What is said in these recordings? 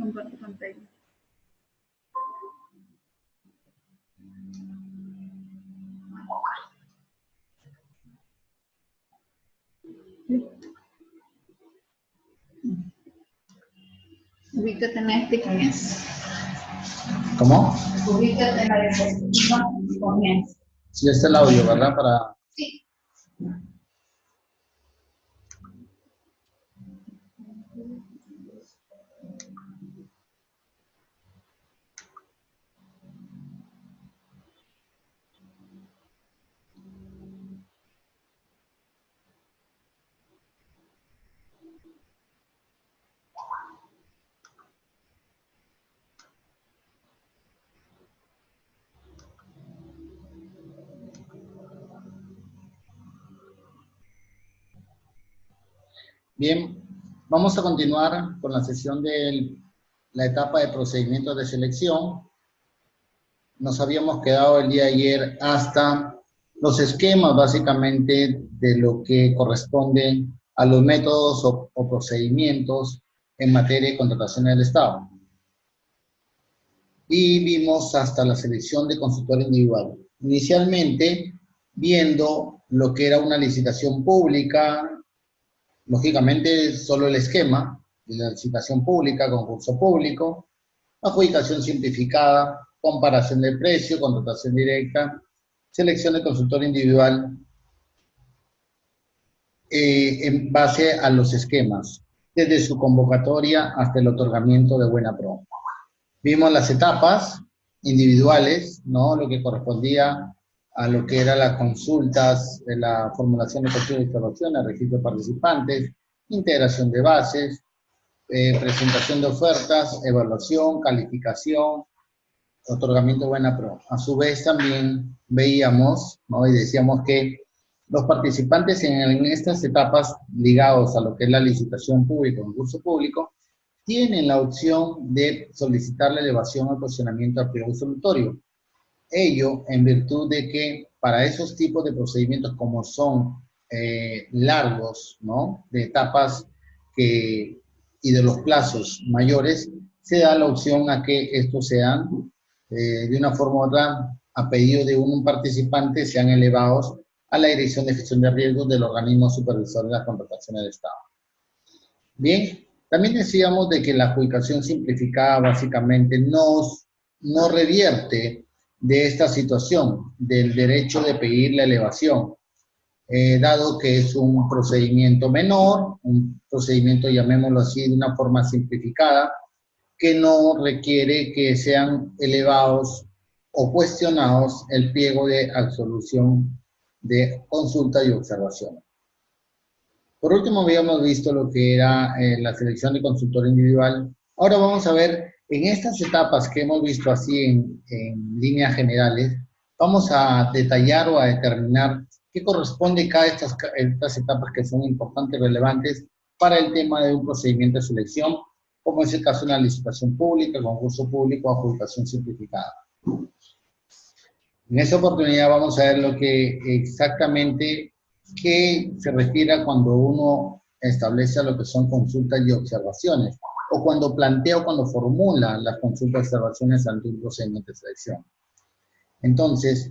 Comparto pantalla. Ubícate en este y comienza. ¿Cómo? Ubícate en la diapositiva y comienza. Sí, este es el audio, ¿verdad? Para... Sí. Bien, vamos a continuar con la sesión de la etapa de procedimientos de selección. Nos habíamos quedado el día de ayer hasta los esquemas, básicamente, de lo que corresponde a los métodos o procedimientos en materia de contratación del Estado. Y vimos hasta la selección de consultor individual. Inicialmente, viendo lo que era una licitación pública, lógicamente solo el esquema de la licitación pública, concurso público, adjudicación simplificada, comparación de precio, contratación directa, selección de consultor individual en base a los esquemas, desde su convocatoria hasta el otorgamiento de buena pro. Vimos las etapas individuales, ¿no? Lo que correspondía a lo que eran las consultas, de la formulación de consultas de observación, el registro de participantes, integración de bases, presentación de ofertas, evaluación, calificación, otorgamiento de buena pro. A su vez también veíamos, ¿no? Y decíamos que los participantes en estas etapas ligados a lo que es la licitación pública, concurso público, tienen la opción de solicitar la elevación al posicionamiento al pliego solutorio. Ello en virtud de que para esos tipos de procedimientos como son largos, ¿no? De etapas y de los plazos mayores, se da la opción a que estos sean, de una forma u otra, a pedido de un participante, sean elevados a la Dirección de Gestión de Riesgos del organismo supervisor de las contrataciones del Estado. Bien, también decíamos de que la adjudicación simplificada básicamente no revierte de esta situación del derecho de pedir la elevación, dado que es un procedimiento menor, un procedimiento, llamémoslo así, de una forma simplificada, que no requiere que sean elevados o cuestionados el pliego de absolución de consulta y observación. Por último, habíamos visto lo que era la selección de consultor individual. Ahora vamos a ver, en estas etapas que hemos visto así en líneas generales, vamos a detallar o a determinar qué corresponde cada de estas etapas que son importantes y relevantes para el tema de un procedimiento de selección, como es el caso de una licitación pública, concurso público o adjudicación simplificada. En esta oportunidad vamos a ver lo que exactamente qué se refiere a cuando uno establece lo que son consultas y observaciones, o cuando plantea o cuando formula las consultas y observaciones ante un procedimiento de selección. Entonces,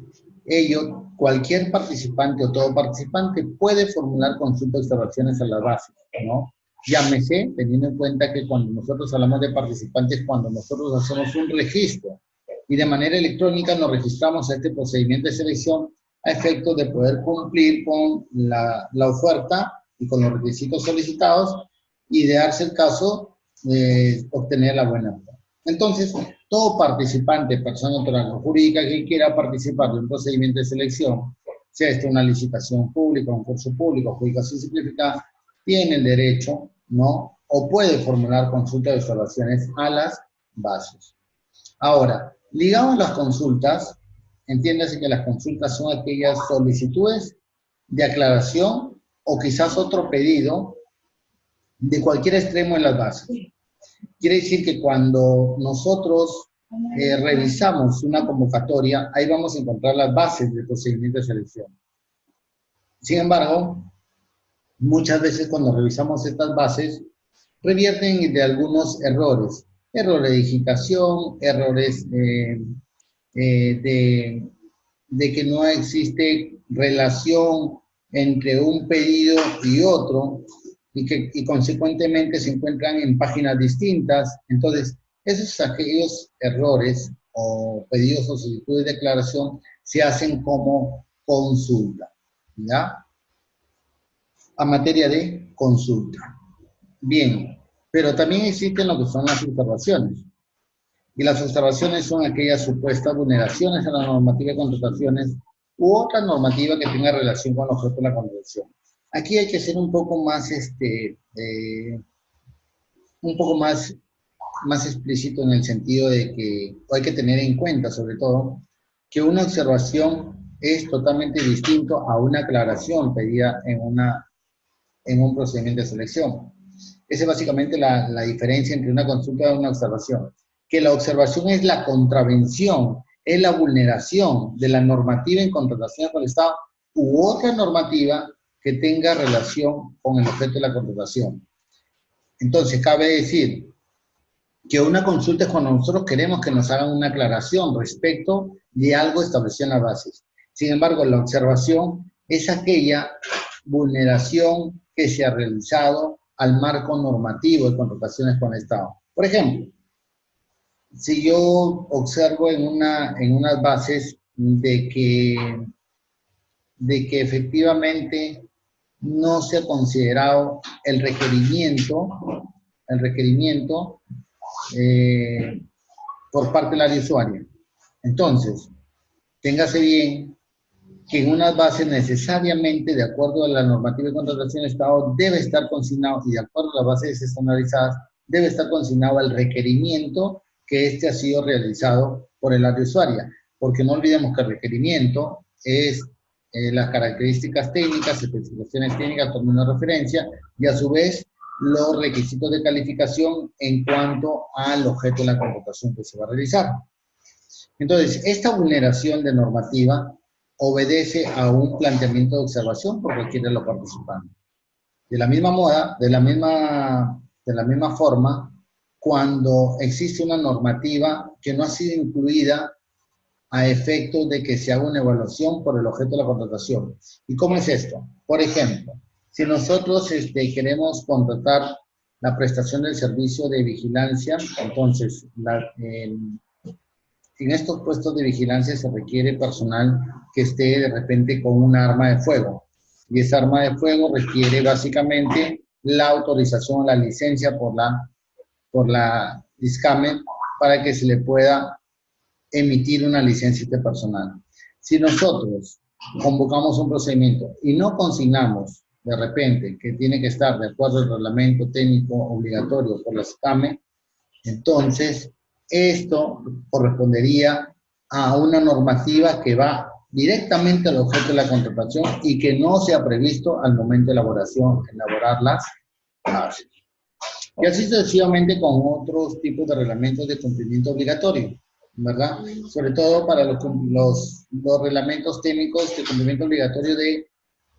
cualquier participante o todo participante puede formular consultas y observaciones a las bases, ¿no? Llámese, teniendo en cuenta que cuando nosotros hablamos de participantes, cuando nosotros hacemos un registro y de manera electrónica nos registramos a este procedimiento de selección a efectos de poder cumplir con la oferta y con los requisitos solicitados y de darse el caso de obtener la buena oferta. Entonces, todo participante, persona natural o jurídica que quiera participar de un procedimiento de selección, sea esto una licitación pública, un concurso público, adjudicación simplificada, tiene el derecho, ¿no? O puede formular consultas de observaciones a las bases. Ahora, ligado a las consultas, entiéndase que las consultas son aquellas solicitudes de aclaración o quizás otro pedido de cualquier extremo en las bases. Quiere decir que cuando nosotros revisamos una convocatoria, ahí vamos a encontrar las bases del procedimiento de selección. Sin embargo, muchas veces cuando revisamos estas bases, revierten de algunos errores. Errores de digitación, errores de que no existe relación entre un pedido y otro y consecuentemente se encuentran en páginas distintas. Entonces, esos aquellos errores o pedidos o solicitudes de declaración se hacen como consulta, ¿ya? A materia de consulta. Bien, pero también existen lo que son las observaciones. Y las observaciones son aquellas supuestas vulneraciones a la normativa de contrataciones u otra normativa que tenga relación con el objeto de la contratación. Aquí hay que ser un poco más, más explícito en el sentido de que hay que tener en cuenta, sobre todo, que una observación es totalmente distinto a una aclaración pedida en un procedimiento de selección. Esa es básicamente la diferencia entre una consulta y una observación. Que la observación es la contravención, es la vulneración de la normativa en contratación con el Estado u otra normativa que tenga relación con el objeto de la contratación. Entonces, cabe decir que una consulta es cuando nosotros queremos que nos hagan una aclaración respecto de algo establecido en las bases. Sin embargo, la observación es aquella vulneración que se ha realizado al marco normativo de contrataciones con el Estado. Por ejemplo, si yo observo en unas bases de que efectivamente no se ha considerado el requerimiento por parte del área usuaria. Entonces, téngase bien que en unas bases necesariamente, de acuerdo a la normativa de contratación del Estado, debe estar consignado, y de acuerdo a las bases estandarizadas, debe estar consignado el requerimiento que ha sido realizado por el área usuaria. Porque no olvidemos que el requerimiento es las características técnicas, especificaciones técnicas, términos de referencia, y a su vez los requisitos de calificación en cuanto al objeto de la contratación que se va a realizar. Entonces, esta vulneración de normativa obedece a un planteamiento de observación por cualquiera de los participantes. De la misma forma, cuando existe una normativa que no ha sido incluida a efectos de que se haga una evaluación por el objeto de la contratación. ¿Y cómo es esto? Por ejemplo, si nosotros queremos contratar la prestación del servicio de vigilancia, entonces en estos puestos de vigilancia se requiere personal que esté de repente con un arma de fuego. Y esa arma de fuego requiere básicamente la autorización, la licencia por la DISCAME para que se le pueda emitir una licencia a este personal. Si nosotros convocamos un procedimiento y no consignamos de repente que tiene que estar de acuerdo al reglamento técnico obligatorio por la DISCAME, entonces esto correspondería a una normativa que va directamente al objeto de la contratación y que no se ha previsto al momento de elaborar las bases. Y así sucesivamente con otros tipos de reglamentos de cumplimiento obligatorio, ¿verdad? Sobre todo para los reglamentos técnicos de cumplimiento obligatorio de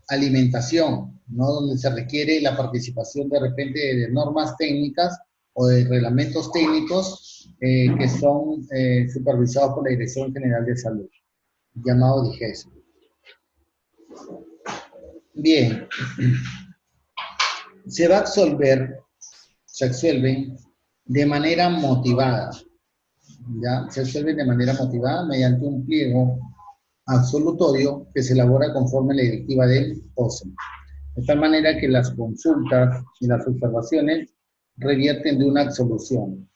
alimentación, ¿no? Donde se requiere la participación de repente de normas técnicas o de reglamentos técnicos que son supervisados por la Dirección General de Salud, llamado DIGES. Bien, se absuelven de manera motivada, ¿ya? Se absuelven de manera motivada mediante un pliego absolutorio que se elabora conforme a la directiva del OSCE. De tal manera que las consultas y las observaciones revierten de una absolución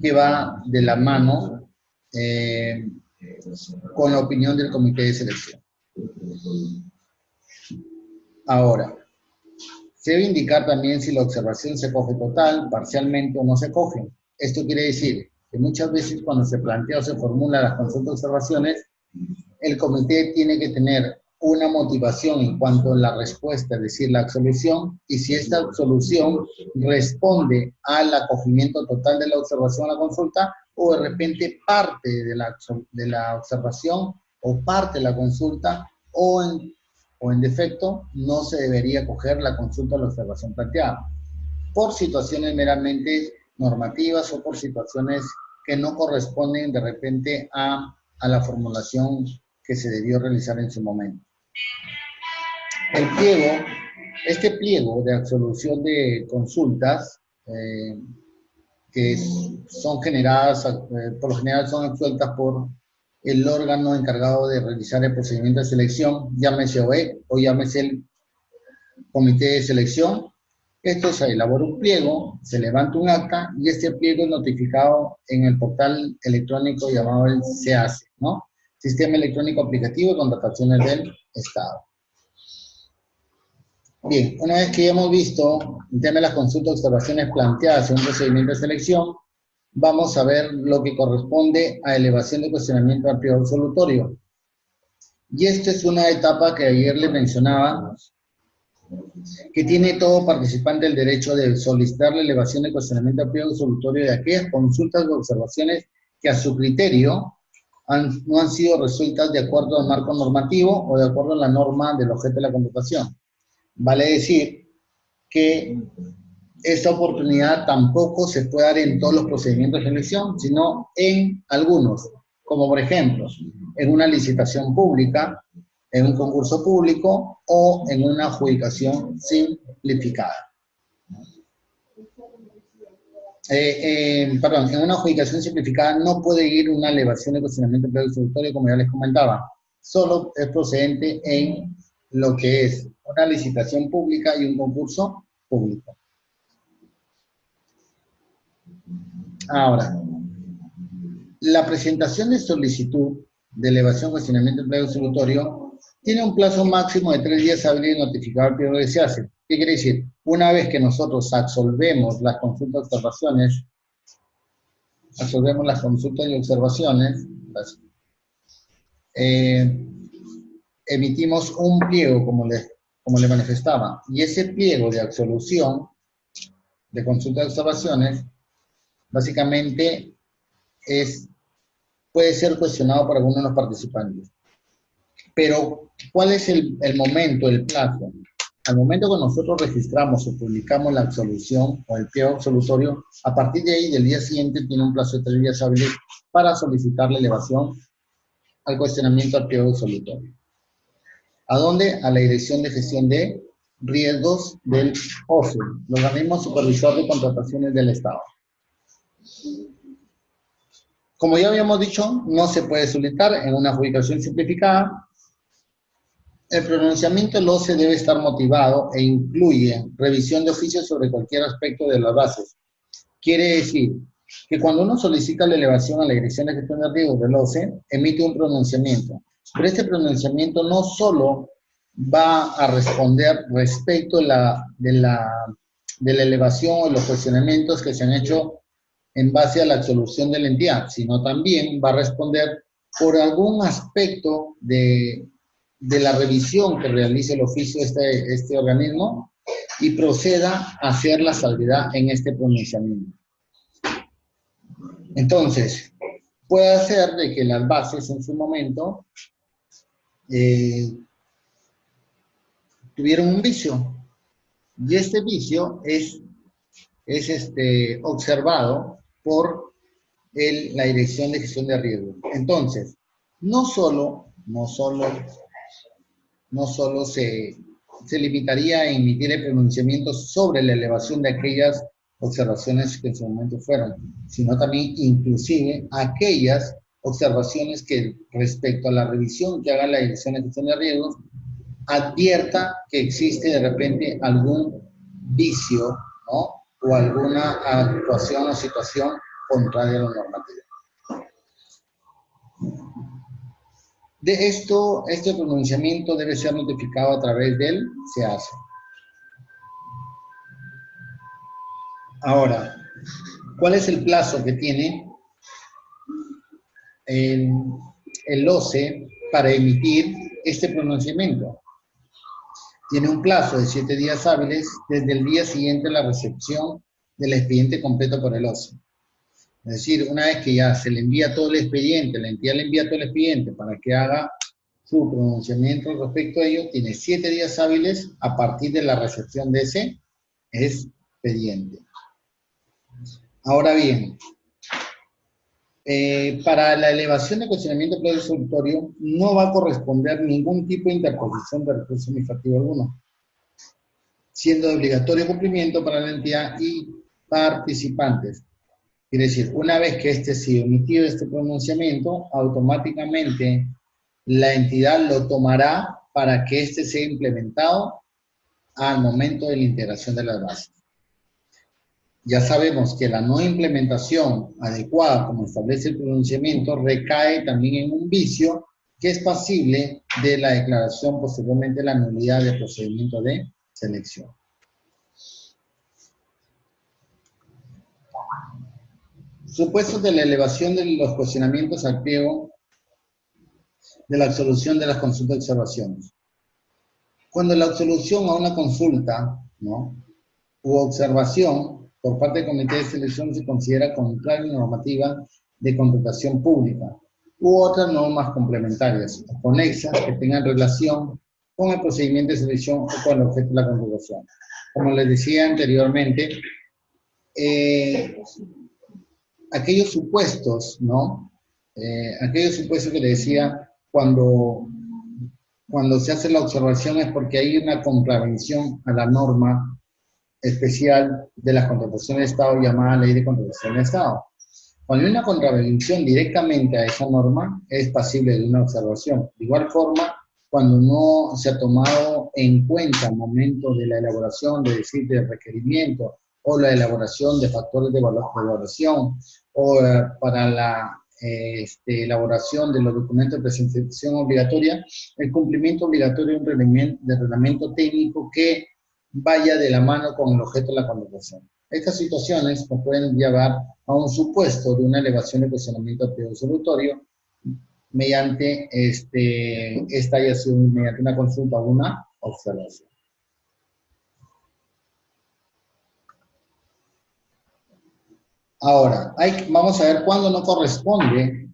que va de la mano con la opinión del comité de selección. Ahora, se debe indicar también si la observación se coge total, parcialmente o no se coge. Esto quiere decir que muchas veces cuando se plantea o se formula las consultas observaciones, el comité tiene que tener una motivación en cuanto a la respuesta, es decir, la absolución, y si esta absolución responde al acogimiento total de la observación a la consulta, o de repente parte de la observación, o parte de la consulta, o en defecto, no se debería acoger la consulta o la observación planteada, por situaciones meramente normativas o por situaciones que no corresponden de repente a la formulación que se debió realizar en su momento. El pliego, este pliego de absolución de consultas, que son generadas, por lo general son absueltas por el órgano encargado de realizar el procedimiento de selección, llámese OE o llámese el comité de selección. Esto se elabora un pliego, se levanta un acta y este pliego es notificado en el portal electrónico llamado el SEACE, ¿no? Sistema Electrónico Aplicativo de Contrataciones del Estado. Bien, una vez que ya hemos visto el tema de las consultas, observaciones planteadas en un procedimiento de selección, vamos a ver lo que corresponde a elevación de cuestionamiento al pliego absolutorio. Y esta es una etapa que ayer le mencionaba, que tiene todo participante el derecho de solicitar la elevación de cuestionamiento al pliego absolutorio de aquellas consultas o observaciones que a su criterio no han sido resueltas de acuerdo al marco normativo o de acuerdo a la norma del objeto de la contratación. Vale decir que esta oportunidad tampoco se puede dar en todos los procedimientos de selección, sino en algunos, como por ejemplo, en una licitación pública, en un concurso público o en una adjudicación simplificada. Perdón, en una adjudicación simplificada no puede ir una elevación de cuestionamiento de pliego absolutorio, como ya les comentaba. Solo es procedente en lo que es una licitación pública y un concurso público. Ahora, la presentación de solicitud de elevación, cuestionamiento de pliego absolutorio tiene un plazo máximo de 3 días hábiles de notificar al pliego que se hace. ¿Qué quiere decir? Una vez que nosotros absolvemos las consultas y observaciones, emitimos un pliego, como le manifestaba, y ese pliego de absolución de consultas y observaciones, básicamente puede ser cuestionado por alguno de los participantes. Pero, ¿cuál es el momento, el plazo? Al momento que nosotros registramos o publicamos la absolución o el pliego absolutorio, a partir de ahí, del día siguiente, tiene un plazo de 3 días hábiles para solicitar la elevación al cuestionamiento al pliego absolutorio. ¿A dónde? A la Dirección de Gestión de Riesgos del OSE, el Organismo Supervisor de Contrataciones del Estado. Como ya habíamos dicho, no se puede solicitar en una adjudicación simplificada. El pronunciamiento del OSE debe estar motivado e incluye revisión de oficio sobre cualquier aspecto de las bases. Quiere decir que cuando uno solicita la elevación a la Dirección de Gestión de Riesgos del OSE, emite un pronunciamiento. Pero este pronunciamiento no solo va a responder respecto de la elevación o los cuestionamientos que se han hecho en base a la absolución de la entidad, sino también va a responder por algún aspecto de la revisión que realice el oficio de este organismo y proceda a hacer la salvedad en este pronunciamiento. Entonces, puede ser de que las bases en su momento tuvieron un vicio, y este vicio es observado por la Dirección de Gestión de Riesgos. Entonces, no solo se limitaría a emitir el pronunciamiento sobre la elevación de aquellas observaciones que en su momento fueron, sino también inclusive aquellas observaciones que respecto a la revisión que haga la Dirección de Gestión de Riesgos advierta que existe de repente algún vicio, ¿no? O alguna actuación o situación contraria a lo normativo. De esto, este pronunciamiento debe ser notificado a través del SEACE. Ahora, ¿cuál es el plazo que tiene el OSE para emitir este pronunciamiento? Tiene un plazo de 7 días hábiles desde el día siguiente a la recepción del expediente completo por el OSE. Es decir, una vez que ya se le envía todo el expediente, la entidad le envía todo el expediente para que haga su pronunciamiento respecto a ello, tiene 7 días hábiles a partir de la recepción de ese expediente. Ahora bien, para la elevación de cuestionamiento de pliego resolutorio no va a corresponder ningún tipo de interposición de recurso administrativo alguno, siendo de obligatorio cumplimiento para la entidad y participantes. Quiere decir, una vez que este sido emitido este pronunciamiento, automáticamente la entidad lo tomará para que este sea implementado al momento de la integración de las bases. Ya sabemos que la no implementación adecuada, como establece el pronunciamiento, recae también en un vicio que es pasible de la declaración posteriormente de la nulidad del procedimiento de selección. Supuestos de la elevación de los cuestionamientos al pliego de la absolución de las consultas de observaciones. Cuando la absolución a una consulta, ¿no?, u observación por parte del comité de selección se considera contraria a la normativa de contratación pública u otras normas complementarias o conexas que tengan relación con el procedimiento de selección o con el objeto de la contratación. Como les decía anteriormente, aquellos supuestos, ¿no? Aquellos supuestos que le decía cuando se hace la observación es porque hay una contravención a la norma especial de la contratación de Estado llamada Ley de Contratación de Estado. Cuando hay una contravención directamente a esa norma, es pasible de una observación. De igual forma, cuando no se ha tomado en cuenta al momento de la elaboración de requerimiento o la elaboración de factores de evaluación o para la elaboración de los documentos de presentación obligatoria, el cumplimiento obligatorio de un reglamento técnico que vaya de la mano con el objeto de la contratación. Estas situaciones nos pueden llevar a un supuesto de una elevación de cuestionamiento al pliego resolutorio mediante esta haya sido mediante una consulta o una observación. Ahora, vamos a ver cuándo no corresponde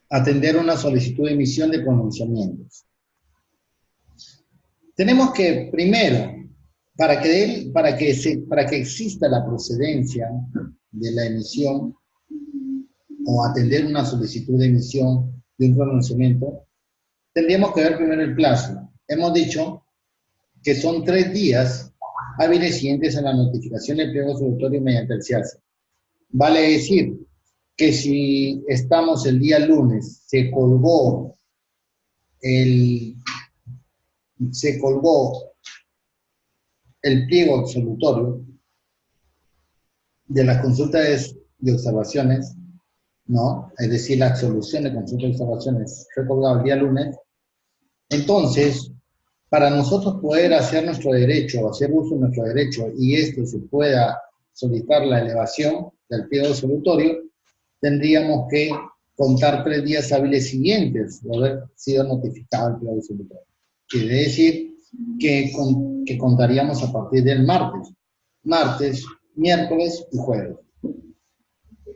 atender una solicitud de emisión de pronunciamientos. Tenemos que, primero, para que exista la procedencia de la emisión o atender una solicitud de emisión de un pronunciamiento, tendríamos que ver primero el plazo. Hemos dicho que son 3 días hábiles siguientes a la notificación del pliego resolutorio mediante el CIACE. Vale decir que si estamos el día lunes, se colgó el pliego absolutorio de las consultas de observaciones, ¿no? Es decir, la absolución de consultas de observaciones fue colgado el día lunes. Entonces, para nosotros poder hacer nuestro derecho, hacer uso de nuestro derecho y se pueda solicitar la elevación del pliego absolutorio, tendríamos que contar 3 días hábiles siguientes de haber sido notificado el pliego absolutorio. Quiere decir que contaríamos a partir del martes, miércoles y jueves.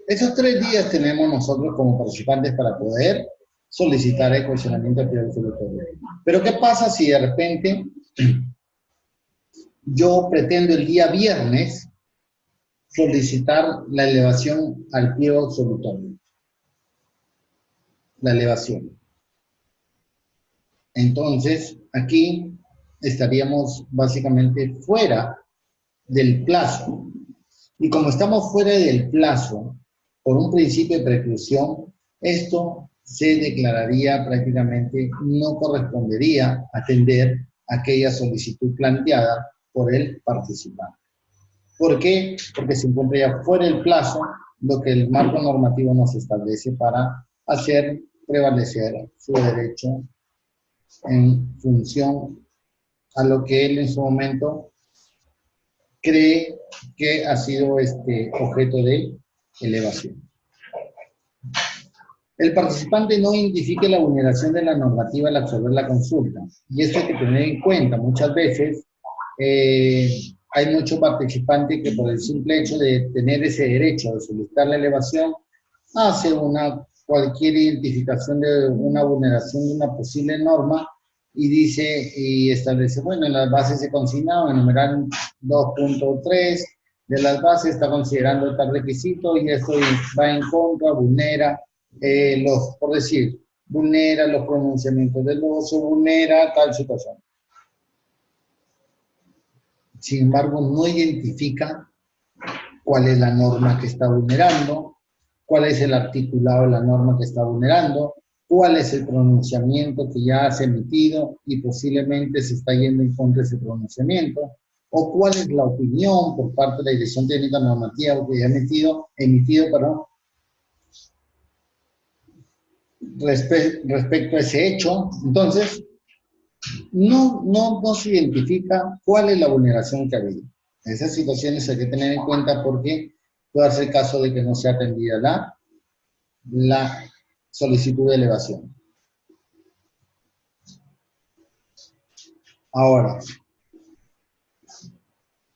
Esos 3 días tenemos nosotros como participantes para poder solicitar el cuestionamiento del pliego resolutorio. Pero ¿qué pasa si de repente yo pretendo el día viernes solicitar la elevación al pliego absolutorio? La elevación. Entonces, aquí estaríamos básicamente fuera del plazo. Y como estamos fuera del plazo, por un principio de preclusión, esto se declararía prácticamente, no correspondería atender aquella solicitud planteada por el participante. ¿Por qué? Porque se encuentra ya fuera del plazo, lo que el marco normativo nos establece para hacer prevalecer su derecho en función a lo que él en su momento cree que ha sido objeto de elevación. El participante no identifique la vulneración de la normativa al absorber la consulta. Y esto hay que tener en cuenta. Muchas veces hay muchos participantes que por el simple hecho de tener ese derecho de solicitar la elevación, hace cualquier identificación de una vulneración de una posible norma y dice, y establece, bueno, en las bases de consignado, en numeral 2.3 de las bases está considerando tal requisito y esto va en contra, vulnera por decir, vulnera los pronunciamientos del uso, vulnera tal situación. Sin embargo, no identifica cuál es la norma que está vulnerando, cuál es el articulado de la norma que está vulnerando, cuál es el pronunciamiento que ya has emitido y posiblemente se está yendo en contra de ese pronunciamiento, o cuál es la opinión por parte de la Dirección Técnica Normativa que ya ha emitido, respecto a ese hecho. Entonces, no se identifica cuál es la vulneración que ha habido. Esas situaciones hay que tener en cuenta porque puede ser el caso de que no sea atendida la solicitud de elevación. Ahora,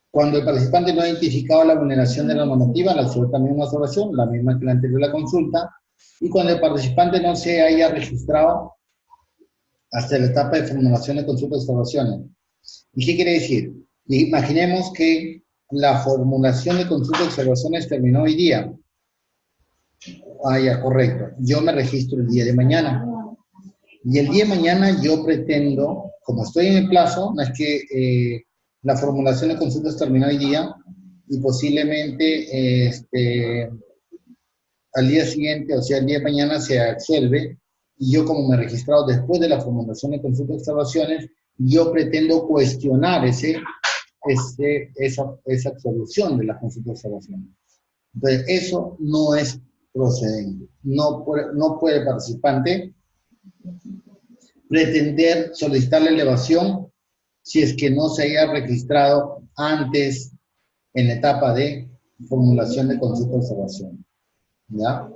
cuando el participante no ha identificado la vulneración de la normativa, la hace también una observación, la misma que la anterior de la consulta, y cuando el participante no se haya registrado hasta la etapa de formulación de consultas y observaciones. ¿Y qué quiere decir? Imaginemos que la formulación de consultas y observaciones terminó hoy día. Ah, ya, correcto. Yo me registro el día de mañana. Y el día de mañana yo pretendo, como estoy en el plazo, no es que la formulación de consultas terminó hoy día y posiblemente al día siguiente, o sea, el día de mañana se absuelve y yo como me he registrado después de la formulación de consultas y observaciones, yo pretendo cuestionar esa absolución de la consulta de observación. Entonces, eso no es procedente. No puede el participante pretender solicitar la elevación si es que no se haya registrado antes en la etapa de formulación de consulta de observación. ¿Ya?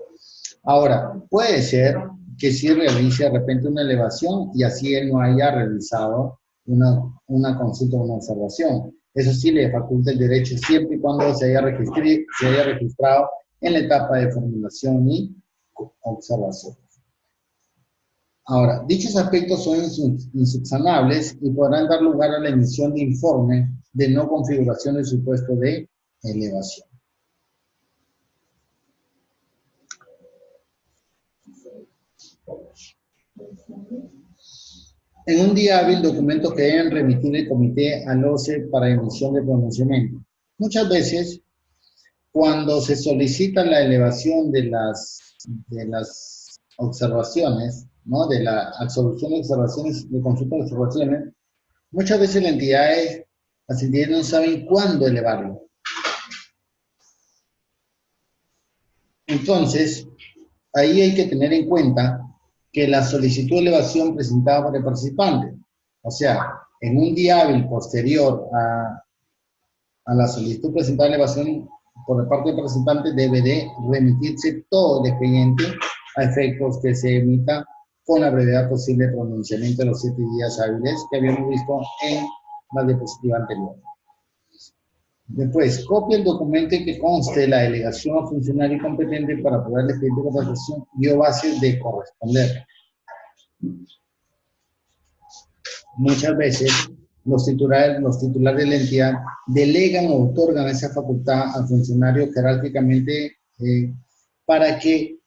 Ahora, puede ser que sí realice de repente una elevación y así él no haya realizado una consulta o una observación. Eso sí le faculta el derecho siempre y cuando se haya registrado en la etapa de formulación y observación. Ahora, dichos aspectos son insubsanables y podrán dar lugar a la emisión de informe de no configuración del supuesto de elevación. En un día hábil, documentos que deben remitir el comité al OCE para emisión de pronunciamiento. Muchas veces, cuando se solicita la elevación de las observaciones, ¿no? De la absolución de observaciones, de consulta de observaciones, muchas veces las entidades no saben cuándo elevarlo. Entonces, ahí hay que tener en cuenta que la solicitud de elevación presentada por el participante, o sea, en un día hábil posterior a la solicitud presentada de elevación por parte del participante, debe de remitirse todo el expediente a efectos que se emita con la brevedad posible de pronunciamiento de los 7 días hábiles que habíamos visto en la diapositiva anterior. Después, copia el documento en que conste la delegación al funcionario competente para aprobar el expediente de contratación y o bases de corresponder. Muchas veces los titulares de la entidad delegan o otorgan esa facultad al funcionario jerárquicamente para que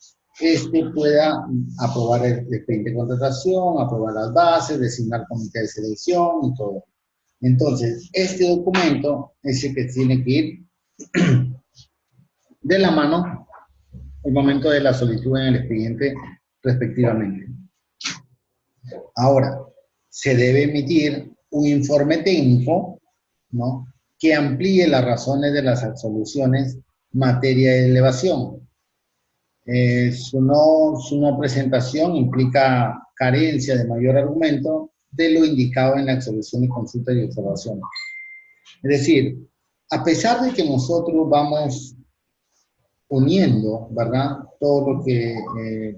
éste pueda aprobar el expediente de contratación, aprobar las bases, designar comité de selección y todo. Entonces, este documento es el que tiene que ir de la mano al momento de la solicitud en el expediente respectivamente. Ahora, se debe emitir un informe técnico, ¿no?, que amplíe las razones de las absoluciones en materia de elevación. Su no presentación implica carencia de mayor argumento de lo indicado en la absolución de consulta y observación. Es decir, a pesar de que nosotros vamos uniendo, ¿verdad?, todo lo que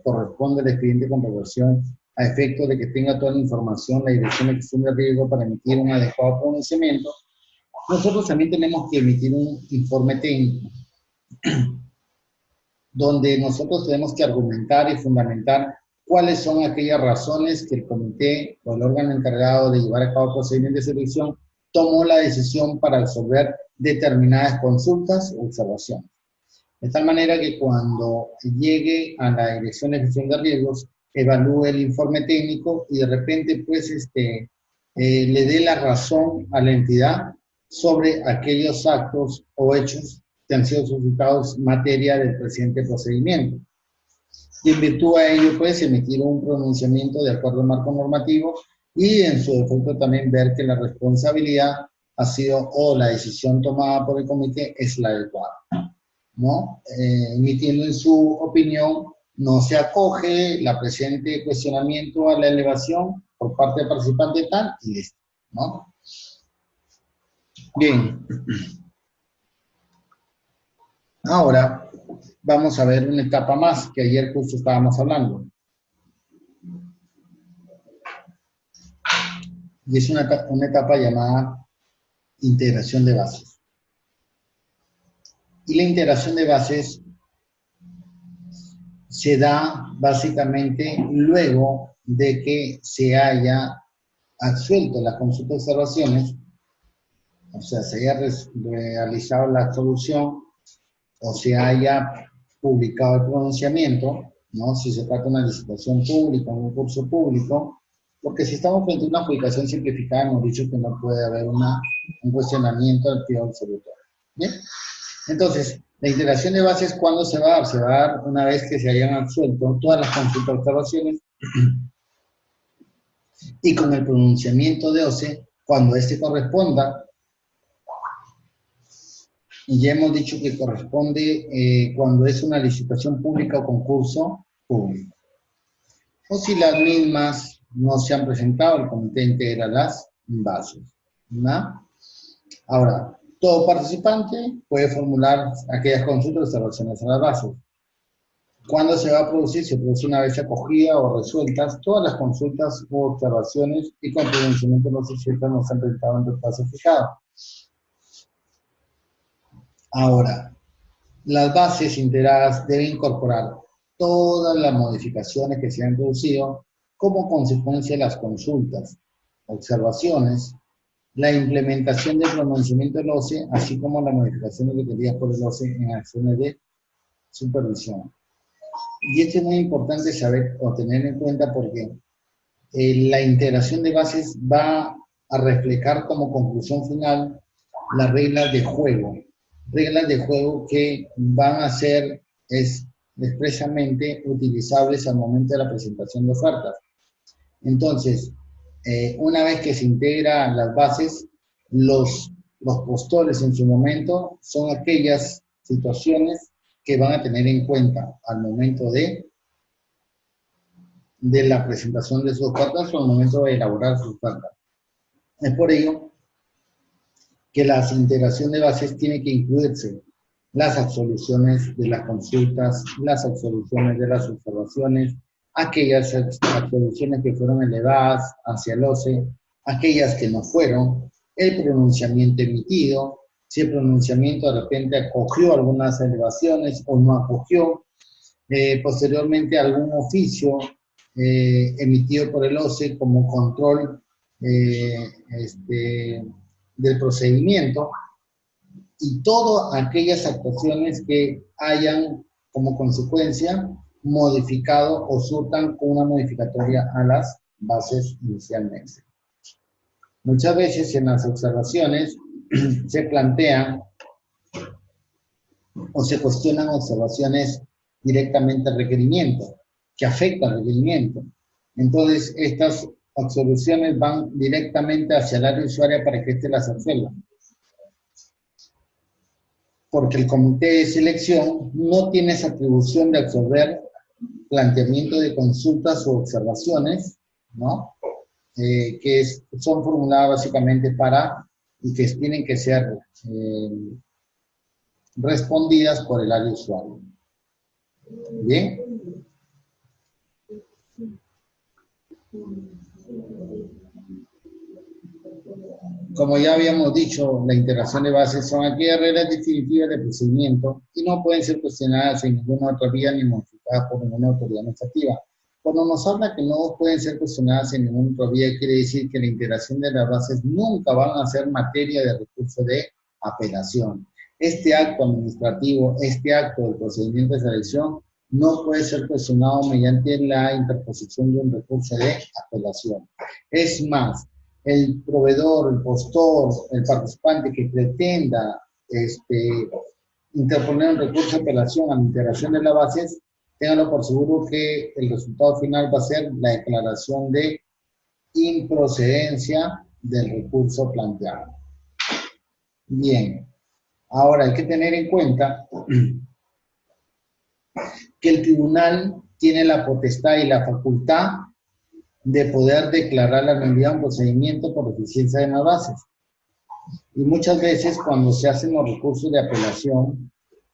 corresponde al expediente de comprobación a efecto de que tenga toda la información, la dirección de excepción de riesgo para emitir un adecuado pronunciamiento, nosotros también tenemos que emitir un informe técnico donde nosotros tenemos que argumentar y fundamentar cuáles son aquellas razones que el comité o el órgano encargado de llevar a cabo el procedimiento de selección tomó la decisión para resolver determinadas consultas o observaciones. De tal manera que cuando llegue a la Dirección de Gestión de Riesgos, evalúe el informe técnico y de repente pues le dé la razón a la entidad sobre aquellos actos o hechos que han sido suscitados en materia del presente procedimiento. Y en virtud a ello, pues, emitir un pronunciamiento de acuerdo al marco normativo y, en su defecto, también ver que la responsabilidad ha sido o la decisión tomada por el comité es la adecuada, ¿no? Emitiendo en su opinión, no se acoge la presente cuestionamiento a la elevación por parte del participante tal y listo, ¿no? Bien. Ahora vamos a ver una etapa más que ayer justo estábamos hablando. Y es una etapa llamada integración de bases. Y la integración de bases se da básicamente luego de que se haya absuelto las consultas de observaciones, o sea, se haya realizado la absolución o se haya publicado el pronunciamiento, ¿no? Si se trata de una licitación pública, un concurso público, porque si estamos frente a una adjudicación simplificada, hemos dicho que no puede haber un cuestionamiento del pliego absolutorio. ¿Bien? Entonces, la integración de bases, ¿cuándo se va a dar? Se va a dar una vez que se hayan absuelto todas las consultas de observaciones y con el pronunciamiento de OCE, cuando este corresponda. Y ya hemos dicho que corresponde cuando es una licitación pública o concurso público. O si las mismas no se han presentado, el comité integra las bases, ¿no? Ahora, todo participante puede formular aquellas consultas o observaciones a las bases. ¿Cuándo se va a producir? Se produce una vez acogida o resueltas todas las consultas u observaciones y con pronunciamiento no se cierran no se han presentado en el plazo fijado. Ahora, las bases integradas deben incorporar todas las modificaciones que se han introducido como consecuencia de las consultas, observaciones, la implementación del pronunciamiento del OCE, así como las modificaciones requeridas por el OCE en acciones de supervisión. Y esto es muy importante saber o tener en cuenta porque la integración de bases va a reflejar como conclusión final las reglas de juego. Reglas de juego que van a ser expresamente utilizables al momento de la presentación de ofertas. Entonces, una vez que se integran las bases, los postores en su momento son aquellas situaciones que van a tener en cuenta al momento de la presentación de sus ofertas o al momento de elaborar sus ofertas. Es por ello que la integración de bases tiene que incluirse las absoluciones de las consultas, las absoluciones de las observaciones, aquellas absoluciones que fueron elevadas hacia el OCE, aquellas que no fueron, el pronunciamiento emitido, si el pronunciamiento de repente acogió algunas elevaciones o no acogió, posteriormente algún oficio emitido por el OCE como control del procedimiento y todas aquellas actuaciones que hayan como consecuencia modificado o surtan con una modificatoria a las bases inicialmente. Muchas veces en las observaciones se plantean o se cuestionan observaciones directamente al requerimiento, que afectan al requerimiento. Entonces, estas absoluciones van directamente hacia el área usuaria para que éste las absuelva. Porque el comité de selección no tiene esa atribución de absorber planteamiento de consultas o observaciones, ¿no? Que son formuladas básicamente para y que tienen que ser respondidas por el área usuario. ¿Bien? Como ya habíamos dicho, la integración de bases son aquellas reglas definitivas de procedimiento y no pueden ser cuestionadas en ninguna otra vía ni modificadas por ninguna autoridad administrativa. Cuando nos habla que no pueden ser cuestionadas en ningún otro vía, quiere decir que la integración de las bases nunca van a ser materia de recurso de apelación. Este acto administrativo, este acto del procedimiento de selección, no puede ser cuestionado mediante la interposición de un recurso de apelación. Es más, el proveedor, el postor, el participante que pretenda interponer un recurso de apelación a la integración de las bases, ténganlo por seguro que el resultado final va a ser la declaración de improcedencia del recurso planteado. Bien, ahora hay que tener en cuenta que el tribunal tiene la potestad y la facultad de poder declarar la nulidad de un procedimiento por deficiencia de las bases. Y muchas veces cuando se hacen los recursos de apelación,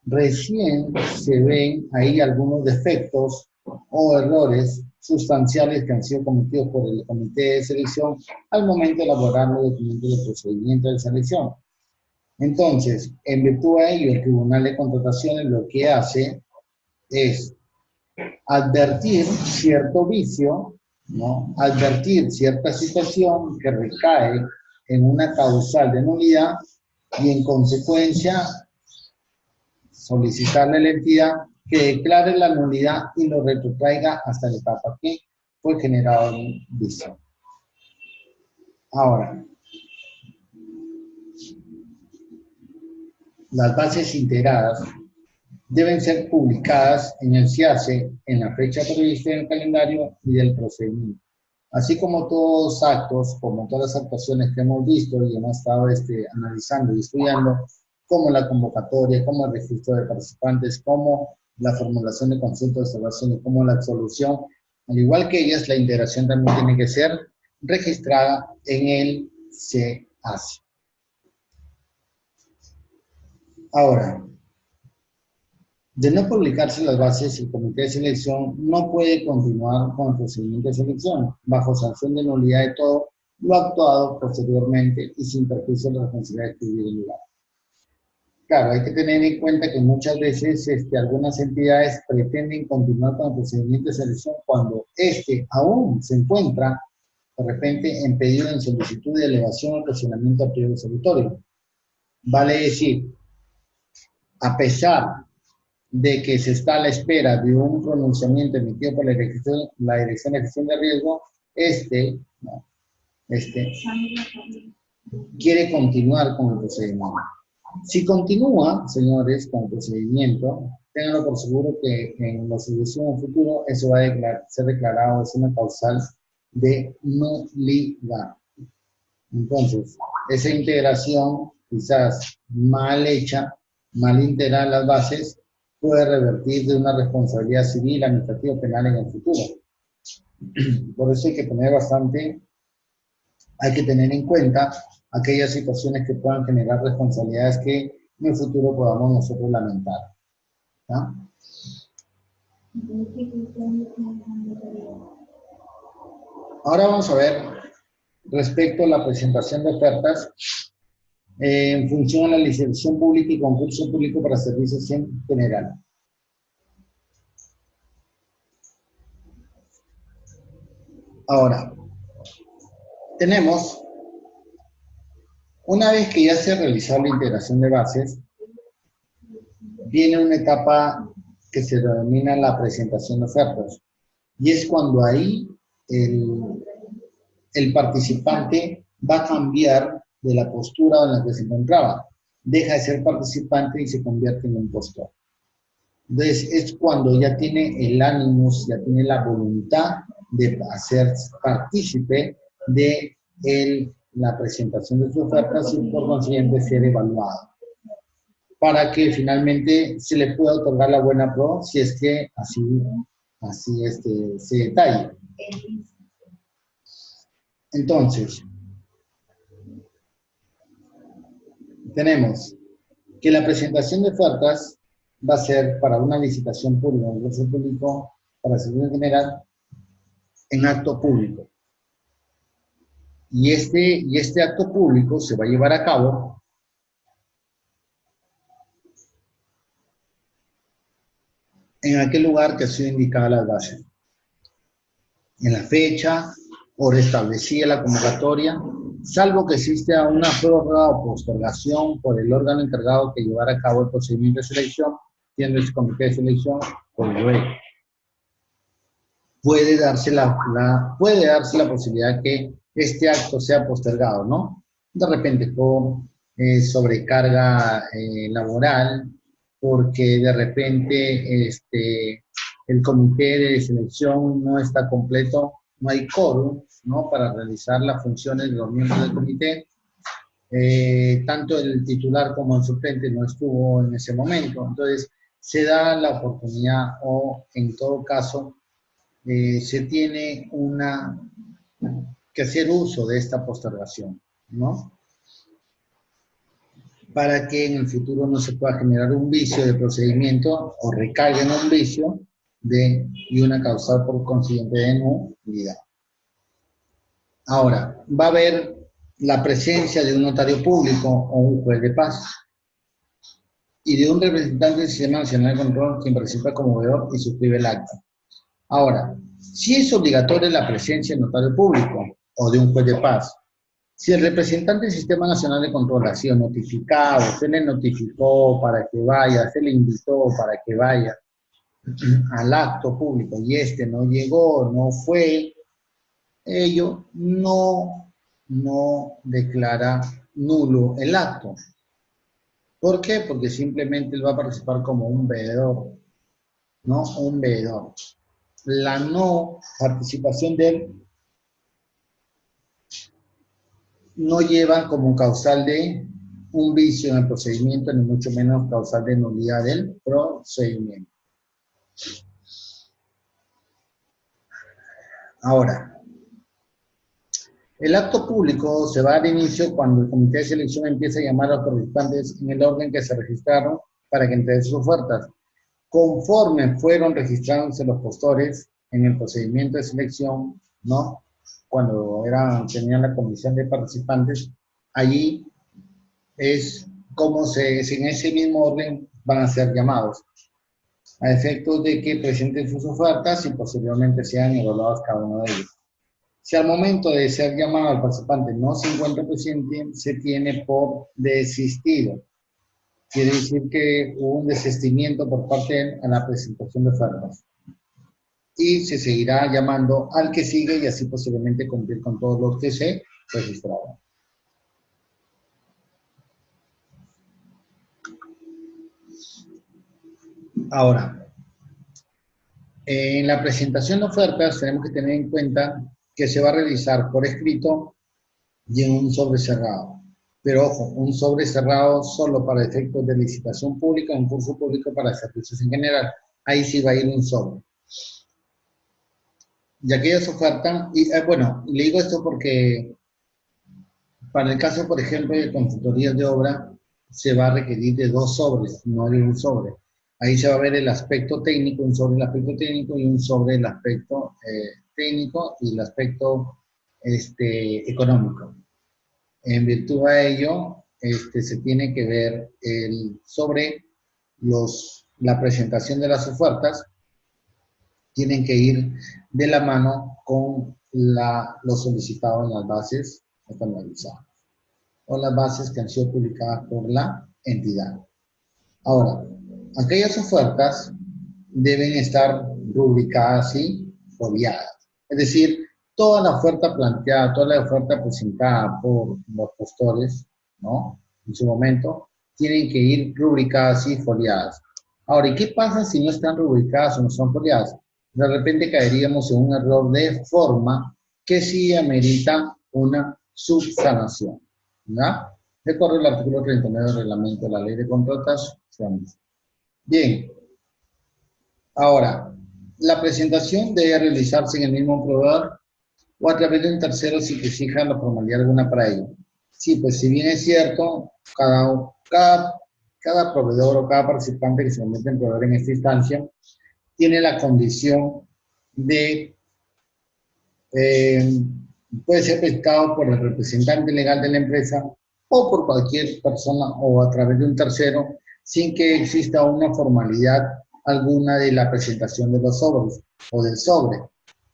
recién se ven ahí algunos defectos o errores sustanciales que han sido cometidos por el comité de selección al momento de elaborar los documentos de procedimiento de selección. Entonces, en virtud de ello, el Tribunal de Contrataciones lo que hace es advertir cierto vicio, ¿no? Advertir cierta situación que recae en una causal de nulidad y en consecuencia solicitarle a la entidad que declare la nulidad y lo retrotraiga hasta la etapa que fue generado el vicio. Ahora, las bases integradas deben ser publicadas en el CIACE en la fecha prevista en el calendario y del procedimiento. Así como todos los actos, como todas las actuaciones que hemos visto y hemos estado analizando y estudiando, como la convocatoria, como el registro de participantes, como la formulación de consultas de observación y como la absolución, al igual que ellas, la integración también tiene que ser registrada en el CIACE. Ahora, de no publicarse las bases, el comité de selección no puede continuar con el procedimiento de selección, bajo sanción de nulidad de todo lo actuado posteriormente y sin perjuicio de la responsabilidad de escribir el lugar. Claro, hay que tener en cuenta que muchas veces algunas entidades pretenden continuar con el procedimiento de selección cuando aún se encuentra, de repente, en pedido en solicitud de elevación o cuestionamiento a pliego resolutorio. Vale decir, a pesar de que se está a la espera de un pronunciamiento emitido por la Dirección de Gestión de Riesgo, quiere continuar con el procedimiento. Si continúa, señores, con el procedimiento, ténganlo por seguro que en la solución futuro eso va a ser declarado es una causal de nulidad. Entonces, esa integración, quizás mal hecha, mal integrada las bases, puede revertir de una responsabilidad civil, administrativa o penal en el futuro. Por eso hay que tener en cuenta aquellas situaciones que puedan generar responsabilidades que en el futuro podamos nosotros lamentar. ¿Ya? Ahora vamos a ver respecto a la presentación de ofertas en función a la licitación pública y concurso público para servicios en general. Ahora, tenemos, una vez que ya se ha realizado la integración de bases, viene una etapa que se denomina la presentación de ofertas. Y es cuando ahí el participante va a cambiar de la postura en la que se encontraba. Deja de ser participante y se convierte en un postor. Entonces, es cuando ya tiene el ánimo, ya tiene la voluntad de hacer partícipe de la presentación de sus ofertas y por consiguiente ser evaluado, para que finalmente se le pueda otorgar la buena pro si es que así se detalla. Entonces, tenemos que la presentación de ofertas va a ser para una licitación pública, un concurso público para servicio general en acto público. Y este acto público se va a llevar a cabo en aquel lugar que ha sido indicada las bases. en la fecha, hora establecida la convocatoria, salvo que exista una prórroga o postergación por el órgano encargado que llevara a cabo el procedimiento de selección, siendo el comité de selección por el REC. Puede darse la posibilidad que este acto sea postergado, ¿no? De repente por sobrecarga laboral, porque de repente el comité de selección no está completo, no hay quórum, ¿no? Para realizar las funciones de los miembros del comité. Tanto el titular como el suplente no estuvo en ese momento. Entonces, se da la oportunidad o, en todo caso, se tiene que hacer uso de esta postergación, ¿no? Para que en el futuro no se pueda generar un vicio de procedimiento o recaiga en un vicio y una causal por consiguiente de nulidad. Ahora, va a haber la presencia de un notario público o un juez de paz y de un representante del Sistema Nacional de Control quien participa como veedor y suscribe el acta. Ahora, si es obligatoria la presencia del notario público o de un juez de paz, si el representante del Sistema Nacional de Control ha sido notificado, se le notificó para que vaya, se le invitó para que vaya al acto público y no llegó, no fue, ello no declara nulo el acto. ¿Por qué? Porque simplemente él va a participar como un veedor, ¿no? Un veedor. La no participación de él no lleva como causal de un vicio en el procedimiento, ni mucho menos causal de nulidad del procedimiento. Ahora, el acto público se va a dar inicio cuando el comité de selección empieza a llamar a los participantes en el orden que se registraron para que entreguen sus ofertas. Conforme fueron registrándose los postores en el procedimiento de selección, ¿no? Cuando tenían la comisión de participantes, allí es como en ese mismo orden van a ser llamados, a efectos de que presenten sus ofertas y posteriormente sean evaluados cada uno de ellos. Si al momento de ser llamado al participante no se encuentra presente, se tiene por desistido. Quiere decir que hubo un desistimiento por parte de él a la presentación de ofertas. Y se seguirá llamando al que sigue y así posiblemente cumplir con todos los que se registraron. Ahora, en la presentación de ofertas tenemos que tener en cuenta que se va a realizar por escrito y en un sobre cerrado. Pero ojo, un sobre cerrado solo para efectos de licitación pública, un curso público para servicios en general. Ahí sí va a ir un sobre. Y aquellas ofertas, bueno, le digo esto porque para el caso, por ejemplo, de consultorías de obra, se va a requerir de 2 sobres, no de un sobre. Ahí se va a ver el aspecto técnico, un sobre el aspecto técnico y un sobre el aspecto técnico y el aspecto económico. En virtud a ello, se tiene que ver sobre la presentación de las ofertas, tienen que ir de la mano con lo solicitado en las bases estandarizadas o las bases que han sido publicadas por la entidad. Ahora, aquellas ofertas deben estar rubricadas y foliadas. Es decir, toda la oferta planteada, toda la oferta presentada por los postores, ¿no? En su momento, tienen que ir rubricadas y foliadas. Ahora, ¿y qué pasa si no están rubricadas o no son foliadas? De repente caeríamos en un error de forma que sí amerita una subsanación, ¿ya? De acuerdo al artículo 39 del reglamento de la ley de contrataciones. Bien. Ahora, la presentación debe realizarse en el mismo proveedor o a través de un tercero si que exija la formalidad alguna para ello. Sí, pues si bien es cierto, cada proveedor o cada participante que se convierte en proveedor en esta instancia tiene la condición de, puede ser presentado por el representante legal de la empresa o por cualquier persona o a través de un tercero sin que exista una formalidad alguna de la presentación de los sobres o del sobre.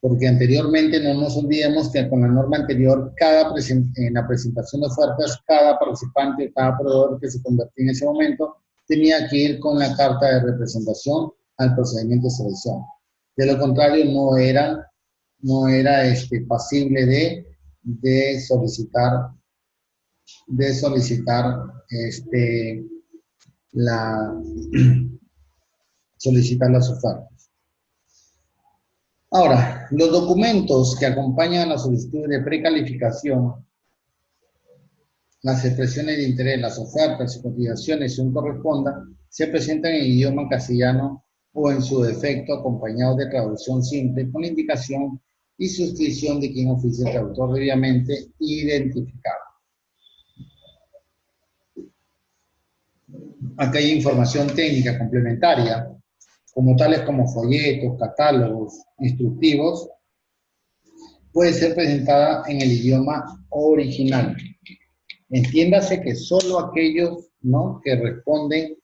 porque anteriormente no nos olvidemos que con la norma anterior, en la presentación de ofertas, cada participante, cada proveedor que se convertía en ese momento, tenía que ir con la carta de representación al procedimiento de selección. De lo contrario, no era pasible de solicitar la, solicitar las ofertas. Ahora, los documentos que acompañan la solicitud de precalificación, las expresiones de interés, las ofertas y cotizaciones, según corresponda, se presentan en idioma castellano o en su defecto acompañados de traducción simple con indicación y suscripción de quien oficie el traductor debidamente identificado. Aquí hay información técnica complementaria, como tales como folletos, catálogos, instructivos, puede ser presentada en el idioma original. Entiéndase que solo aquellos, ¿no?, que responden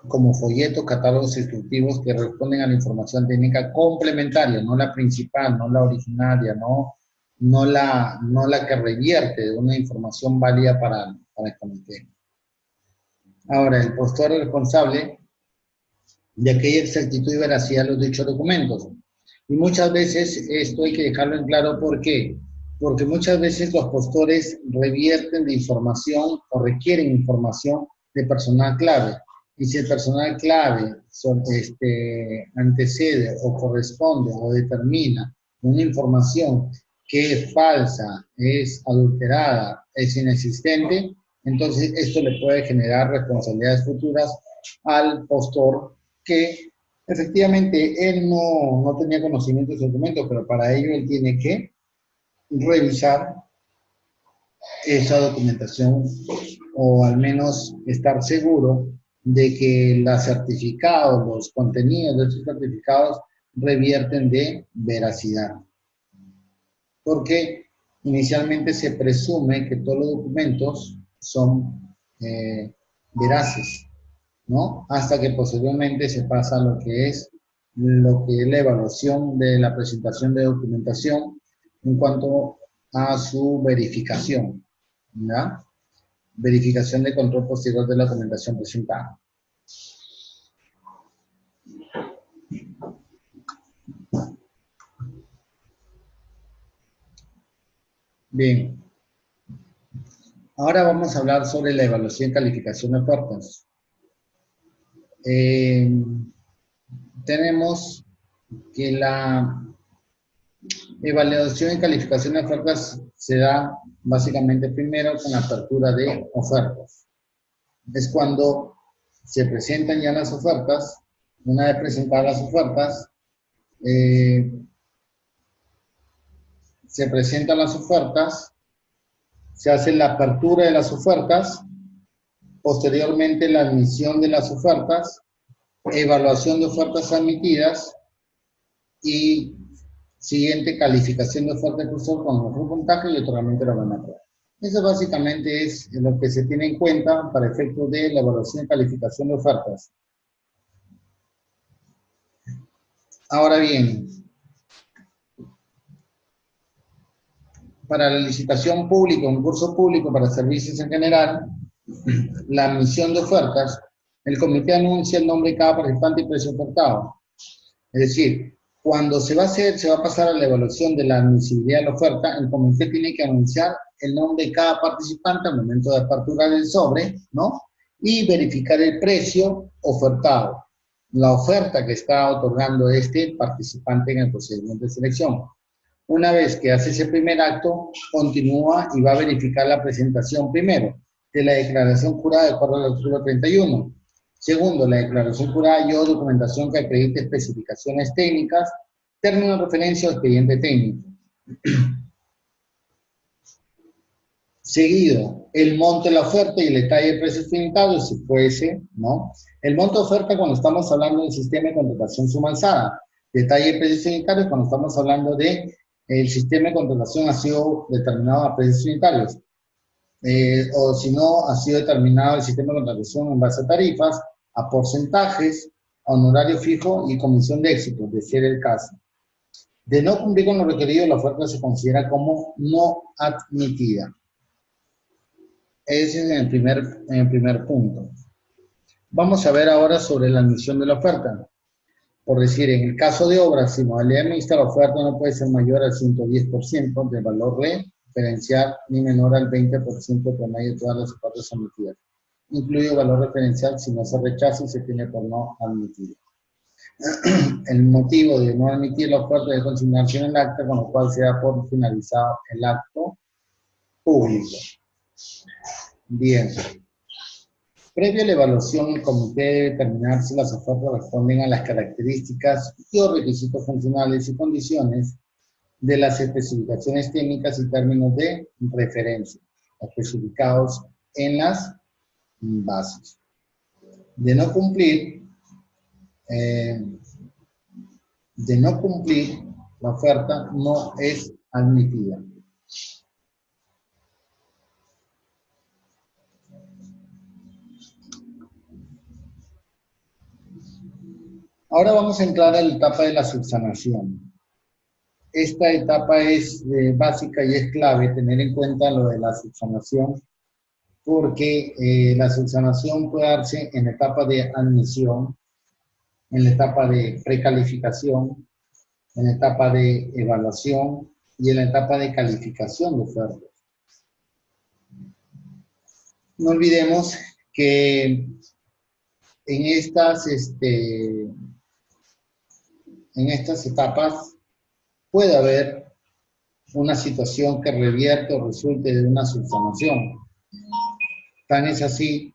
como folletos, catálogos instructivos, que responden a la información técnica complementaria, no la principal, no la originaria, no la que revierte de una información válida para el comité. Ahora, el postor es responsable de aquella exactitud y veracidad de los dichos documentos. Y muchas veces esto hay que dejarlo en claro. ¿Por qué? Porque muchas veces los postores revierten de información o requieren información de personal clave. Y si el personal clave antecede o corresponde o determina una información que es falsa, es adulterada, es inexistente, entonces esto le puede generar responsabilidades futuras al postor, que efectivamente él no tenía conocimiento de ese documento, pero para ello él tiene que revisar esa documentación o al menos estar seguro de que los contenidos de esos certificados revierten de veracidad. Porque inicialmente se presume que todos los documentos son veraces, ¿no? Hasta que posteriormente se pasa a lo que es la evaluación de la presentación de documentación en cuanto a su verificación, ¿ya? Verificación de control posterior de la documentación presentada. Bien. Ahora vamos a hablar sobre la evaluación y calificación de ofertas. Tenemos que la evaluación y calificación de ofertas se da básicamente primero con la apertura de ofertas. Es cuando se presentan ya las ofertas. Una vez presentadas las ofertas, se presentan las ofertas, se hace la apertura de las ofertas, posteriormente la admisión de las ofertas, evaluación de ofertas admitidas y siguiente calificación de oferta de cursor con mejor puntaje y otorgamiento de la buena prueba. Eso básicamente es lo que se tiene en cuenta para efectos de la evaluación y calificación de ofertas. Ahora bien, para la licitación pública, concurso público para servicios en general, la admisión de ofertas, el comité anuncia el nombre de cada participante y precio ofertado. Es decir, cuando se va a pasar a la evaluación de la admisibilidad de la oferta, el comité tiene que anunciar el nombre de cada participante al momento de apertura del sobre, ¿no? Y verificar el precio ofertado, la oferta que está otorgando este participante en el procedimiento de selección. Una vez que hace ese primer acto, continúa y va a verificar la presentación primero de la declaración jurada de acuerdo al artículo 31. Segundo, la declaración jurada y o documentación que acredite especificaciones técnicas, término de referencia o expediente técnico. Seguido, el monto de la oferta y el detalle de precios unitarios, si fuese, ¿no? El monto de oferta cuando estamos hablando del sistema de contratación suma alzada. Detalle de precios unitarios cuando estamos hablando de el sistema de contratación ha sido determinado a precios unitarios. O si no, ha sido determinado el sistema de contratación en base a tarifas, a porcentajes, a honorario fijo y comisión de éxito, de ser el caso. De no cumplir con lo requerido, la oferta se considera como no admitida. Ese es en el primer punto. Vamos a ver ahora sobre la admisión de la oferta. Por decir, en el caso de obras y modalidad mixta, la oferta no puede ser mayor al 110% del valor referencial ni menor al 20% promedio de todas las ofertas admitidas, incluido valor referencial si no se rechaza y se tiene por no admitido. El motivo de no admitir la oferta debe consignarse en el acta, con lo cual se da por finalizado el acto público. Bien. Previo a la evaluación, el comité debe determinar si las ofertas responden a las características y o requisitos funcionales y condiciones de las especificaciones técnicas y términos de referencia, especificados en las bases. De no cumplir, la oferta no es admitida. Ahora vamos a entrar a la etapa de la subsanación. Esta etapa es básica y es clave tener en cuenta lo de la subsanación, porque la subsanación puede darse en la etapa de admisión, en la etapa de precalificación, en la etapa de evaluación y en la etapa de calificación de ofertas. No olvidemos que en estas etapas puede haber una situación que revierte o resulte de una subsanación. Tan es así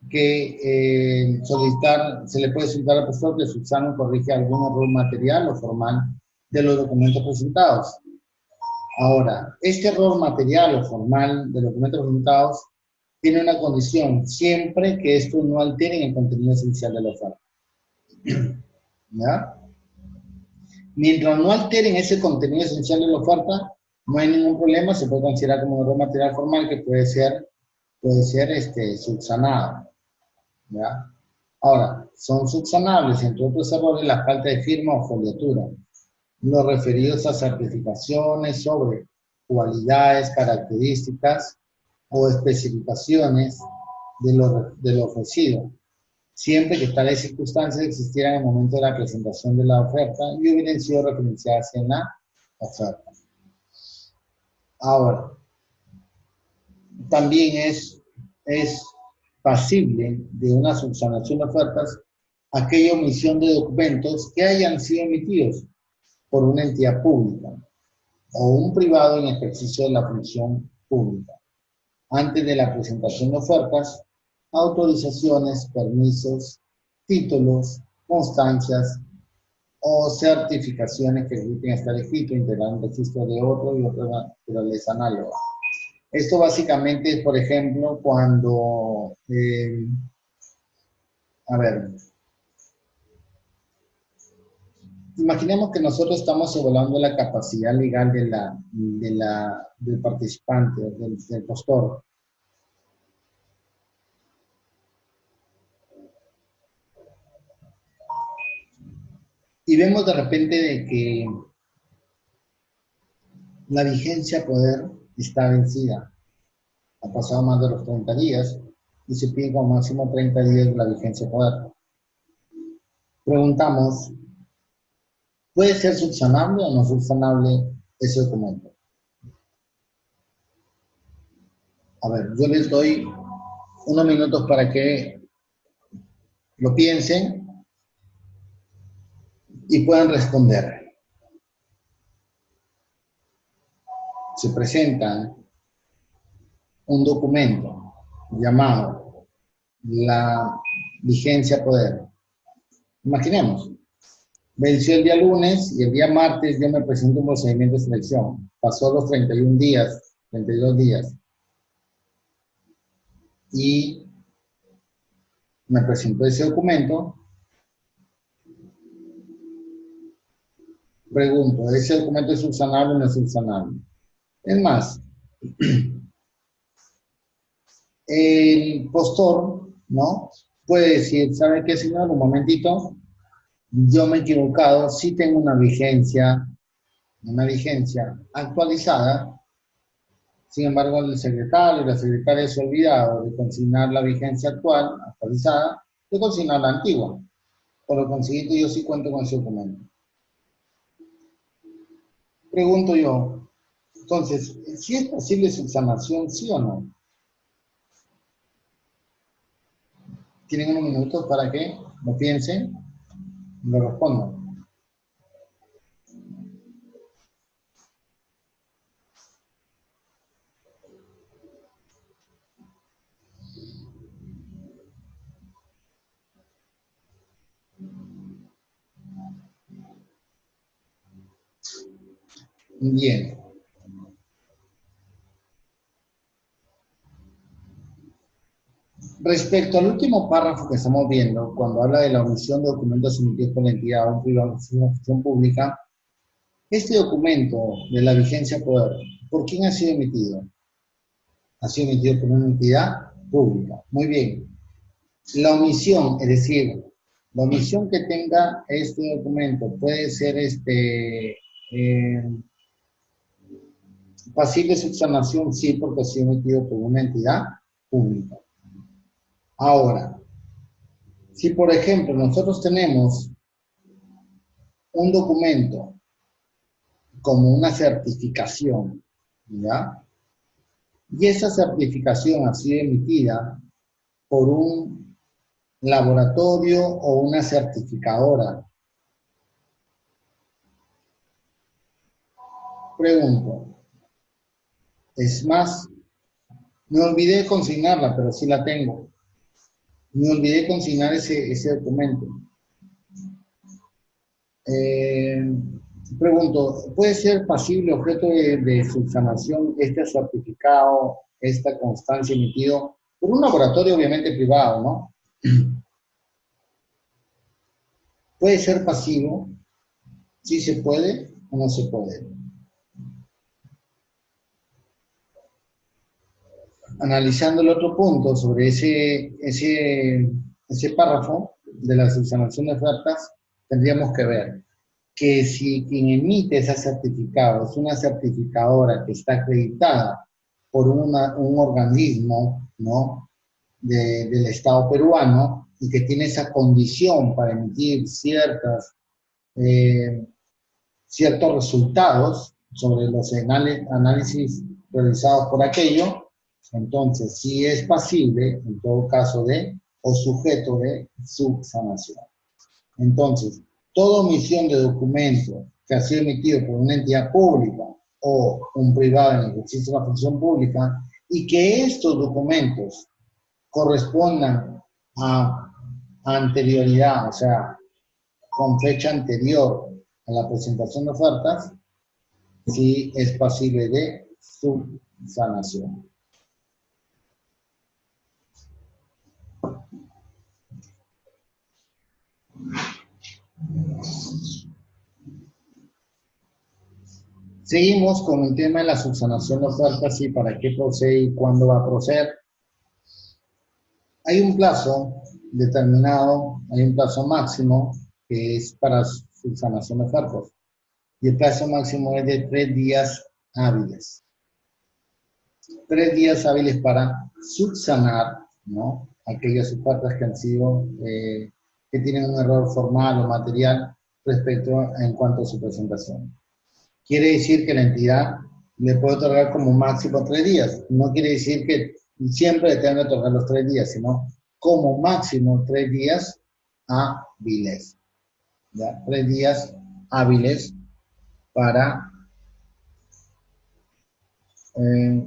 que se le puede solicitar al postor que subsane o corrige algún error material o formal de los documentos presentados. Ahora, este error material o formal de los documentos presentados tiene una condición, siempre que esto no altere el contenido esencial de la oferta. ¿Ya? Mientras no alteren ese contenido esencial de la oferta, no hay ningún problema, se puede considerar como un error material formal que puede ser subsanado. ¿Ya? Ahora, son subsanables, entre otros errores, la falta de firma o foliatura, los referidos a certificaciones sobre cualidades, características o especificaciones de lo ofrecido, siempre que tales circunstancias existieran en el momento de la presentación de la oferta y hubieran sido referenciadas en la oferta. Ahora, también es pasible de una subsanación de ofertas aquella omisión de documentos que hayan sido emitidos por una entidad pública o un privado en ejercicio de la función pública, antes de la presentación de ofertas, autorizaciones, permisos, títulos, constancias o certificaciones que eviten estar escrito, integrar un registro de otro y otra naturaleza análoga. Esto básicamente es, por ejemplo, cuando, imaginemos que nosotros estamos evaluando la capacidad legal del participante, del postor. Y vemos de repente de que la vigencia poder está vencida. Ha pasado más de los 30 días y se pide como máximo 30 días de la vigencia poder. Preguntamos, ¿puede ser subsanable o no subsanable ese documento? A ver, yo les doy unos minutos para que lo piensen y puedan responder. Se presenta un documento llamado la vigencia poder. Imaginemos, venció el día lunes y el día martes yo me presento un procedimiento de selección. Pasó los 31 días, 32 días. Y me presentó ese documento. Pregunto, ¿ese documento es subsanable o no es subsanable? Es más, el postor, ¿no? Puede decir, ¿sabe qué, señor? Un momentito, yo me he equivocado, sí tengo una vigencia una vigencia actualizada. Sin embargo, el secretario o la secretaria se ha olvidado de consignar la vigencia actual, actualizada, de consignar la antigua. Por lo consiguiente, yo sí cuento con ese documento. Pregunto yo, entonces, ¿si es posible subsanación, sí o no? ¿Tienen unos minutos para que lo piensen y lo respondan? Bien. Respecto al último párrafo que estamos viendo, cuando habla de la omisión de documentos emitidos por la entidad o un privado de una función pública, este documento de la vigencia poder, ¿por quién ha sido emitido? Ha sido emitido por una entidad pública. Muy bien. La omisión, es decir, la omisión que tenga este documento puede ser pasible de subsanación, sí, porque ha sido emitido por una entidad pública. Ahora, si por ejemplo nosotros tenemos un documento como una certificación, ¿ya? Y esa certificación ha sido emitida por un laboratorio o una certificadora. Pregunto, es más, me olvidé de consignarla, pero sí la tengo. Me olvidé de consignar ese documento. Pregunto, ¿puede ser pasible objeto de subsanación este certificado, esta constancia emitido por un laboratorio obviamente privado, ¿no? ¿Puede ser pasivo? ¿Sí se puede o no se puede? Analizando el otro punto sobre ese párrafo de la subsanación de ofertas, tendríamos que ver que si quien emite ese certificado es una certificadora que está acreditada por un organismo, ¿no? Del Estado peruano y que tiene esa condición para emitir ciertos resultados sobre los análisis realizados por aquello, entonces sí es pasible, en todo caso, o sujeto de subsanación. Entonces, toda omisión de documento que ha sido emitido por una entidad pública o un privado en el ejercicio de la función pública y que estos documentos correspondan a anterioridad, o sea, con fecha anterior a la presentación de ofertas, sí es pasible de subsanación. Seguimos con el tema de la subsanación de ofertas y para qué procede y cuándo va a proceder. Hay un plazo determinado, hay un plazo máximo que es para subsanación de ofertas y el plazo máximo es de 3 días hábiles. 3 días hábiles para subsanar, ¿no? Aquellas ofertas que han sido, que tienen un error formal o material respecto en cuanto a su presentación. Quiere decir que la entidad le puede otorgar como máximo 3 días. No quiere decir que siempre le tengan que otorgar los 3 días, sino como máximo 3 días hábiles. ¿Ya? 3 días hábiles para eh,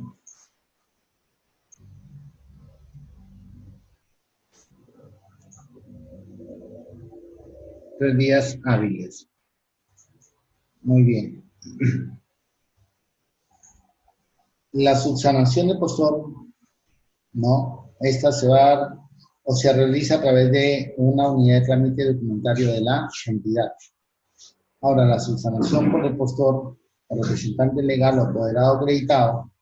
3 días hábiles. Muy bien. La subsanación de postor, ¿no? Esta se va a dar o se realiza a través de una unidad de trámite documentario de la entidad. Ahora, la subsanación por el postor, el representante legal o apoderado acreditado,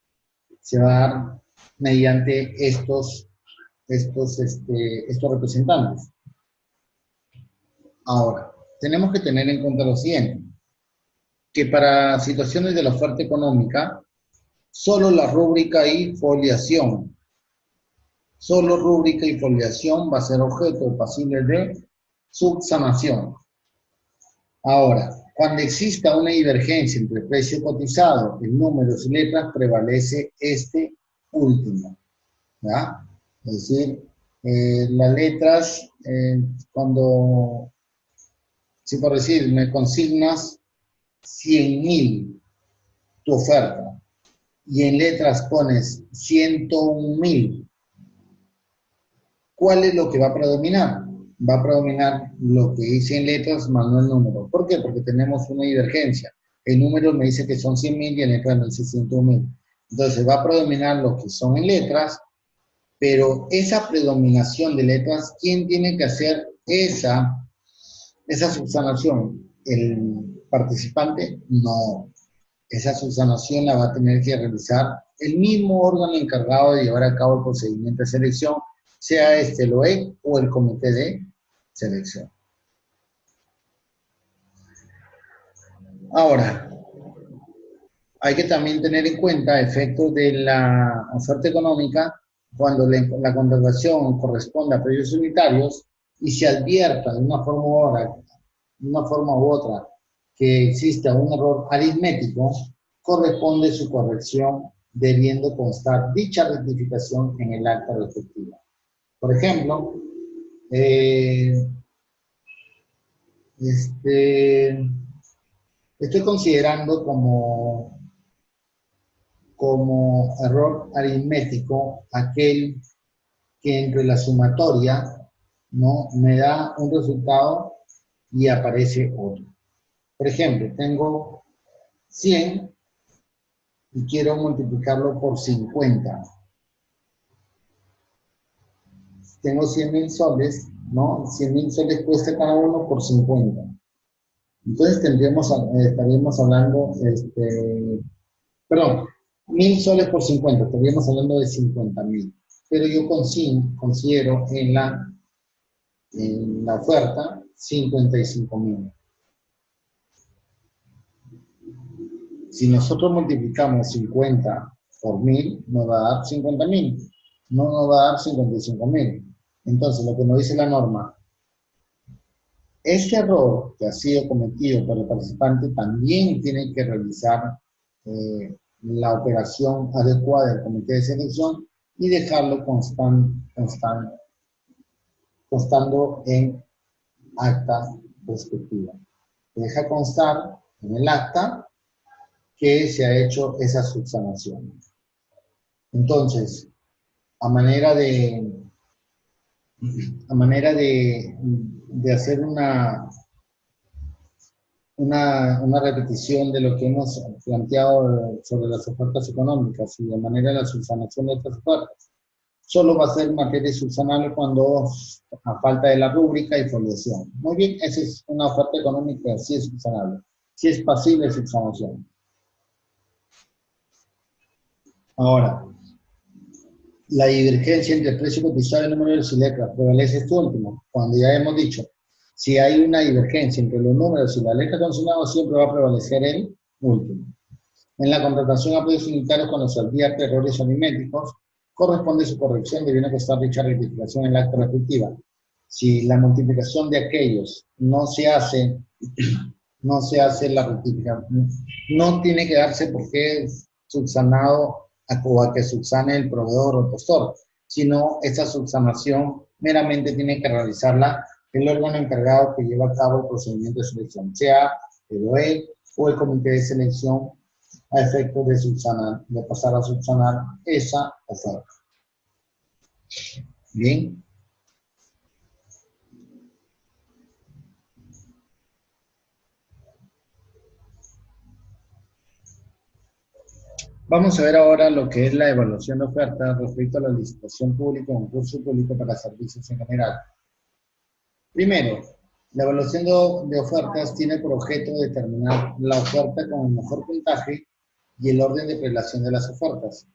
se va a dar mediante estos representantes. Ahora, tenemos que tener en cuenta lo siguiente. que para situaciones de la oferta económica, solo la rúbrica y foliación, solo rúbrica y foliación va a ser objeto pasible de subsanación. Ahora, cuando exista una divergencia entre el precio cotizado en números y letras, prevalece este último, ¿ya? Es decir, las letras, cuando, si por decir, me consignas 100.000 tu oferta y en letras pones 101.000, ¿cuál es lo que va a predominar? Va a predominar lo que dice en letras más no el número. ¿Por qué? Porque tenemos una divergencia. El número me dice que son 100.000 y en letras me dice 101.000. Entonces va a predominar lo que son en letras, pero esa predominación de letras, ¿quién tiene que hacer esa subsanación? ¿El participante? No. Esa subsanación la va a tener que realizar el mismo órgano encargado de llevar a cabo el procedimiento de selección, sea este el OEC o el comité de selección. Ahora, hay que también tener en cuenta efectos de la oferta económica cuando la contratación corresponde a precios unitarios y se advierta de una forma u otra que exista un error aritmético, corresponde su corrección debiendo constar dicha rectificación en el acta respectiva. Por ejemplo, estoy considerando como error aritmético aquel que entre la sumatoria, ¿no?, me da un resultado y aparece otro. Por ejemplo, tengo 100 y quiero multiplicarlo por 50. Tengo 100.000 soles, ¿no? 100.000 soles cuesta cada uno por 50. Entonces estaríamos hablando, perdón, 1.000 soles por 50, estaríamos hablando de 50.000. Pero yo considero en la oferta 55.000. Si nosotros multiplicamos 50 por 1.000, nos va a dar 50.000, no nos va a dar 55.000. Entonces, lo que nos dice la norma, este error que ha sido cometido por el participante también tiene que realizar la operación adecuada del comité de selección y dejarlo constando en acta respectiva. Deja constar en el acta que se ha hecho esa subsanación. Entonces, a manera de hacer una repetición de lo que hemos planteado sobre las ofertas económicas y de manera de la subsanación de estas ofertas, solo va a ser materia subsanable cuando a falta de la rúbrica y foliación. Muy bien, esa es una oferta económica, sí es subsanable, sí es pasible de subsanación. Ahora, la divergencia entre el precio cotizado y el número de letras prevalece este último. Cuando ya hemos dicho, si hay una divergencia entre los números y la letra consignados, siempre va a prevalecer el último. En la contratación a precios unitarios, cuando se advierte errores aritméticos, corresponde su corrección debiendo constar dicha rectificación en la acta respectiva. Si la multiplicación de aquellos no se hace la rectificación, no tiene que darse porque es subsanado o a que subsane el proveedor o el postor, sino esa subsanación meramente tiene que realizarla el órgano encargado que lleva a cabo el procedimiento de selección, sea el OEC o el comité de selección, a efectos de pasar a subsanar esa oferta. Bien. Vamos a ver ahora lo que es la evaluación de ofertas respecto a la licitación pública o concurso público para servicios en general. Primero, la evaluación de ofertas tiene por objeto determinar la oferta con el mejor puntaje y el orden de prelación de las ofertas,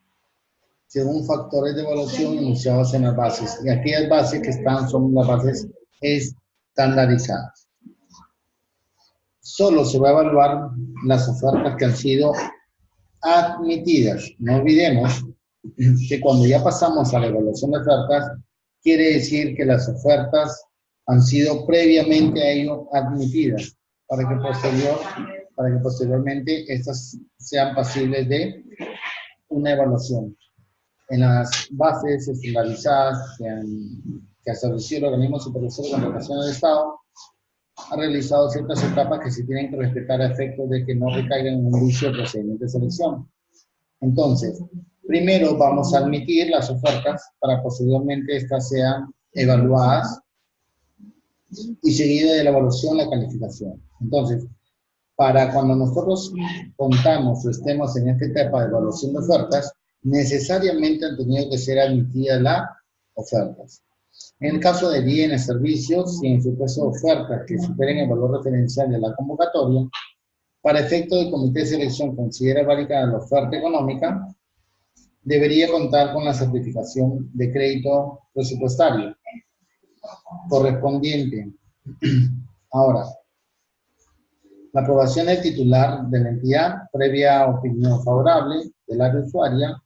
según factores de evaluación enunciados en las bases. Y aquellas bases que son las bases estandarizadas. solo se va a evaluar las ofertas que han sido admitidas. No olvidemos que cuando ya pasamos a la evaluación de ofertas, quiere decir que las ofertas han sido previamente a ello admitidas para que posteriormente estas sean pasibles de una evaluación. En las bases estandarizadas que estableció el Organismo Supervisor de Contratación del Estado, ha realizado ciertas etapas que se tienen que respetar a efectos de que no recaigan en un vicio de procedimiento de selección. Entonces, primero vamos a admitir las ofertas para posteriormente estas sean evaluadas y seguida de la evaluación la calificación. Entonces, para cuando nosotros contamos o estemos en esta etapa de evaluación de ofertas, necesariamente han tenido que ser admitidas las ofertas. En el caso de bienes, servicios y en su caso de ofertas que superen el valor referencial de la convocatoria, para efecto del comité de selección considera válida la oferta económica, debería contar con la certificación de crédito presupuestario correspondiente. Ahora, la aprobación del titular de la entidad, previa opinión favorable del área usuaria,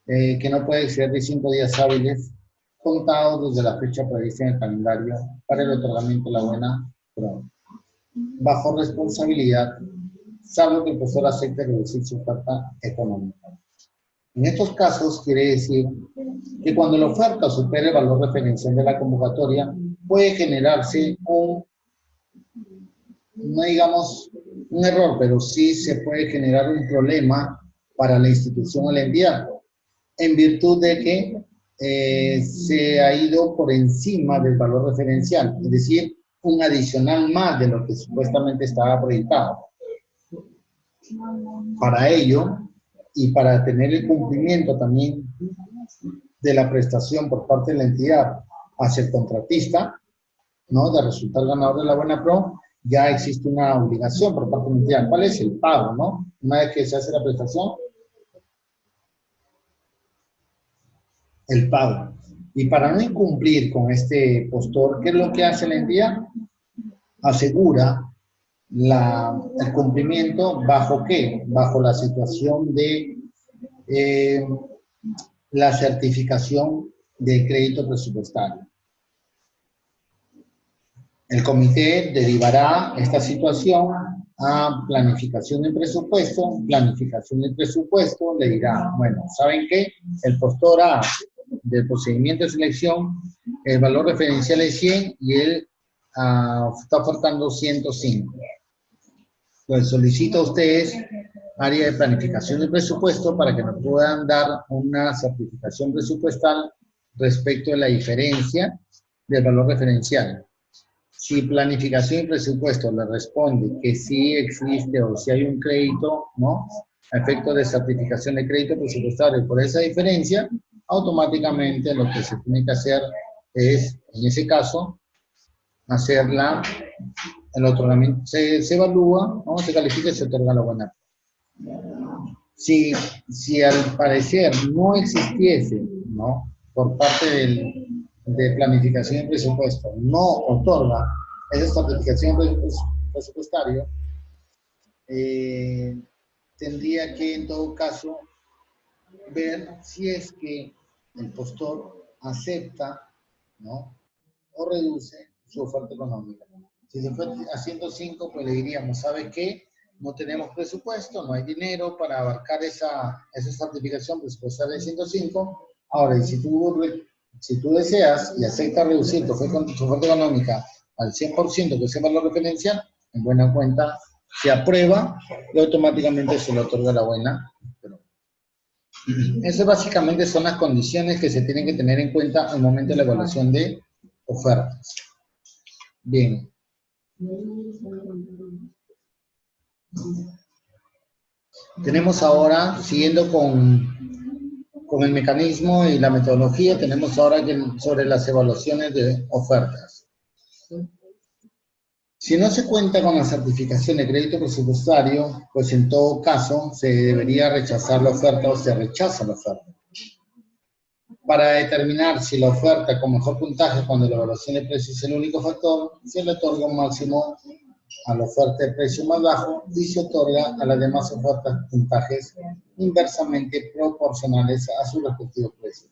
que no puede exceder de 5 días hábiles contados desde la fecha prevista en el calendario para el otorgamiento de la buena prueba, bajo responsabilidad, salvo que el profesor acepte reducir su oferta económica. En estos casos quiere decir que cuando la oferta supere el valor referencial de la convocatoria, puede generarse no digamos un error, pero sí se puede generar un problema para la institución o la entidad, en virtud de que se ha ido por encima del valor referencial, es decir, un adicional más de lo que supuestamente estaba proyectado. Para ello, y para tener el cumplimiento también de la prestación por parte de la entidad hacia el contratista, ¿no?, de resultar ganador de la buena pro, ya existe una obligación por parte de la entidad. ¿Cuál es? El pago, ¿no? Una vez que se hace la prestación, el pago. Y para no incumplir con este postor, ¿qué es lo que hace la entidad? Asegura el cumplimiento ¿bajo qué? Bajo la situación de la certificación de crédito presupuestario. El comité derivará esta situación a planificación de presupuesto. Planificación de presupuesto le dirá, bueno, ¿saben qué? El postor A del procedimiento de selección, el valor referencial es 100 y él está ofertando 105. Pues solicito a ustedes área de planificación de presupuesto para que nos puedan dar una certificación presupuestal respecto de la diferencia del valor referencial. Si planificación y presupuesto le responde que sí existe o si hay un crédito, ¿no?, a efecto de certificación de crédito presupuestario por esa diferencia, automáticamente lo que se tiene que hacer es, en ese caso, hacer el otorgamiento. Se evalúa, ¿no?, se califica y se otorga la buena. Si al parecer no existiese, ¿no?, por parte de planificación y presupuesto, no otorga esa certificación presupuestario, tendría que en todo caso ver si es que el postor acepta, ¿no?, o reduce su oferta económica. Si se fue a 105, pues le diríamos, ¿sabe qué? No tenemos presupuesto, no hay dinero para abarcar esa certificación presupuestaria de 105. Ahora, y si tú deseas y aceptas reducir tu oferta económica al 100%, que es el valor referencial, en buena cuenta se aprueba y automáticamente se le otorga la buena. Esas básicamente son las condiciones que se tienen que tener en cuenta al momento de la evaluación de ofertas. Bien. Tenemos ahora, siguiendo con el mecanismo y la metodología, tenemos ahora sobre las evaluaciones de ofertas. Si no se cuenta con la certificación de crédito presupuestario, pues en todo caso se debería rechazar la oferta o se rechaza la oferta. Para determinar si la oferta con mejor puntaje cuando la evaluación de precios es el único factor, se le otorga un máximo a la oferta de precio más bajo y se otorga a las demás ofertas puntajes inversamente proporcionales a sus respectivos precios.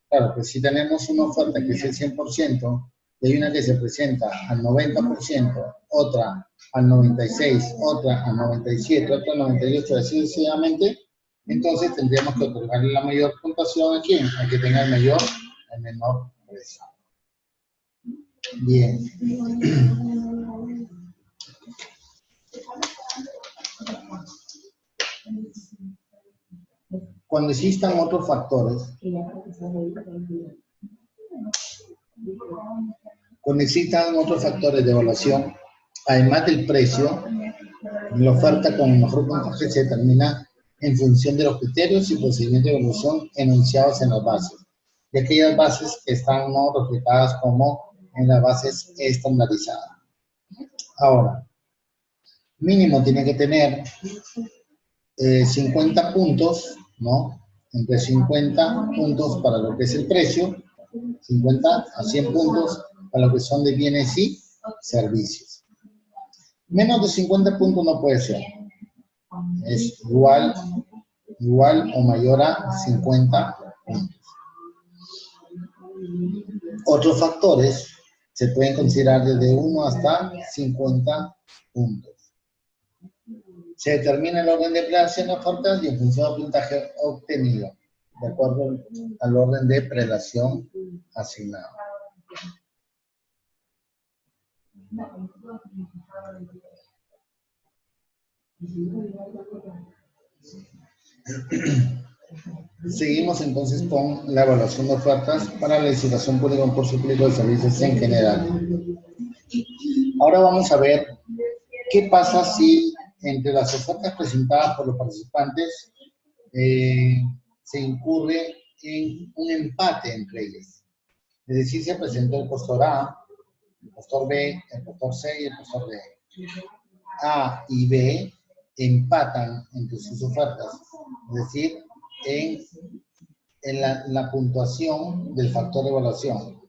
Claro, pues si tenemos una oferta que es el 100% y hay una que se presenta al 90%, otra al 96%, otra al 97%, otra al 98%, así sucesivamente, entonces tendríamos que otorgarle la mayor puntuación a quién, al que tenga el menor precio. Bien. Cuando existan otros factores, de evaluación, además del precio, la oferta con mejor puntaje se determina en función de los criterios y procedimientos de evaluación enunciados en las bases, de aquellas bases que están no reflejadas como en las bases estandarizadas. Ahora, mínimo tiene que tener 50 puntos, ¿no? Entre 50 puntos para lo que es el precio, 50 a 100 puntos para lo que son de bienes y servicios. Menos de 50 puntos no puede ser. Es igual o mayor a 50 puntos. Otros factores se pueden considerar desde 1 hasta 50 puntos. Se determina el orden de prelación de ofertas y en función del puntaje obtenido, de acuerdo al orden de prelación asignado. Seguimos entonces con la evaluación de ofertas para la licitación pública, concurso público de servicios en general. Ahora vamos a ver qué pasa si entre las ofertas presentadas por los participantes se incurre en un empate entre ellas. Es decir, se presentó el postor A, el postor B, el postor C y el postor D. A y B empatan entre sus ofertas, es decir, en la puntuación del factor de evaluación.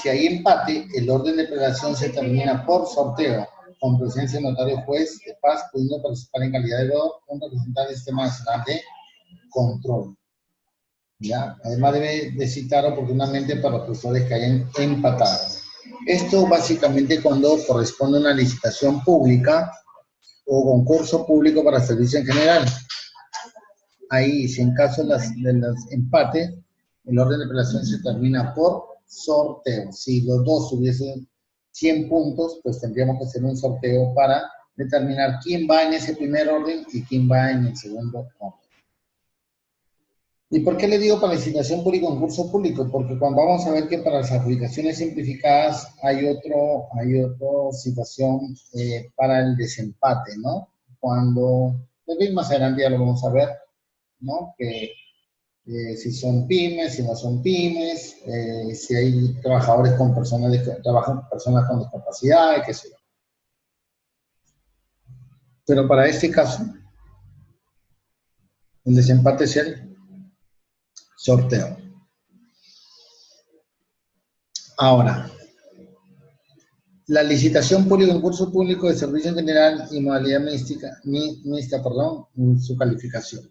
Si hay empate, el orden de prelación se termina por sorteo, con presencia del notario juez de paz, pudiendo participar en calidad de un representante del Sistema Nacional de Control. ¿Ya? Además debe citar oportunamente para los profesores que hayan empatado. Esto básicamente cuando corresponde a una licitación pública o concurso público para servicio en general. Ahí, si en caso de los empates, el orden de prelación se termina por sorteo. Si los dos tuviesen 100 puntos, pues tendríamos que hacer un sorteo para determinar quién va en ese primer orden y quién va en el segundo orden. ¿Y por qué le digo para licitación pública o concurso público? Porque cuando vamos a ver que para las adjudicaciones simplificadas hay otra situación para el desempate, ¿no? Cuando, pues más adelante ya lo vamos a ver, ¿no? Que si son pymes, si no son pymes, si hay trabajadores con personas con discapacidad, qué sé yo. Pero para este caso, el desempate es el sorteo. Ahora, la licitación pública, concurso público de servicio en general y modalidad mixta, su calificación.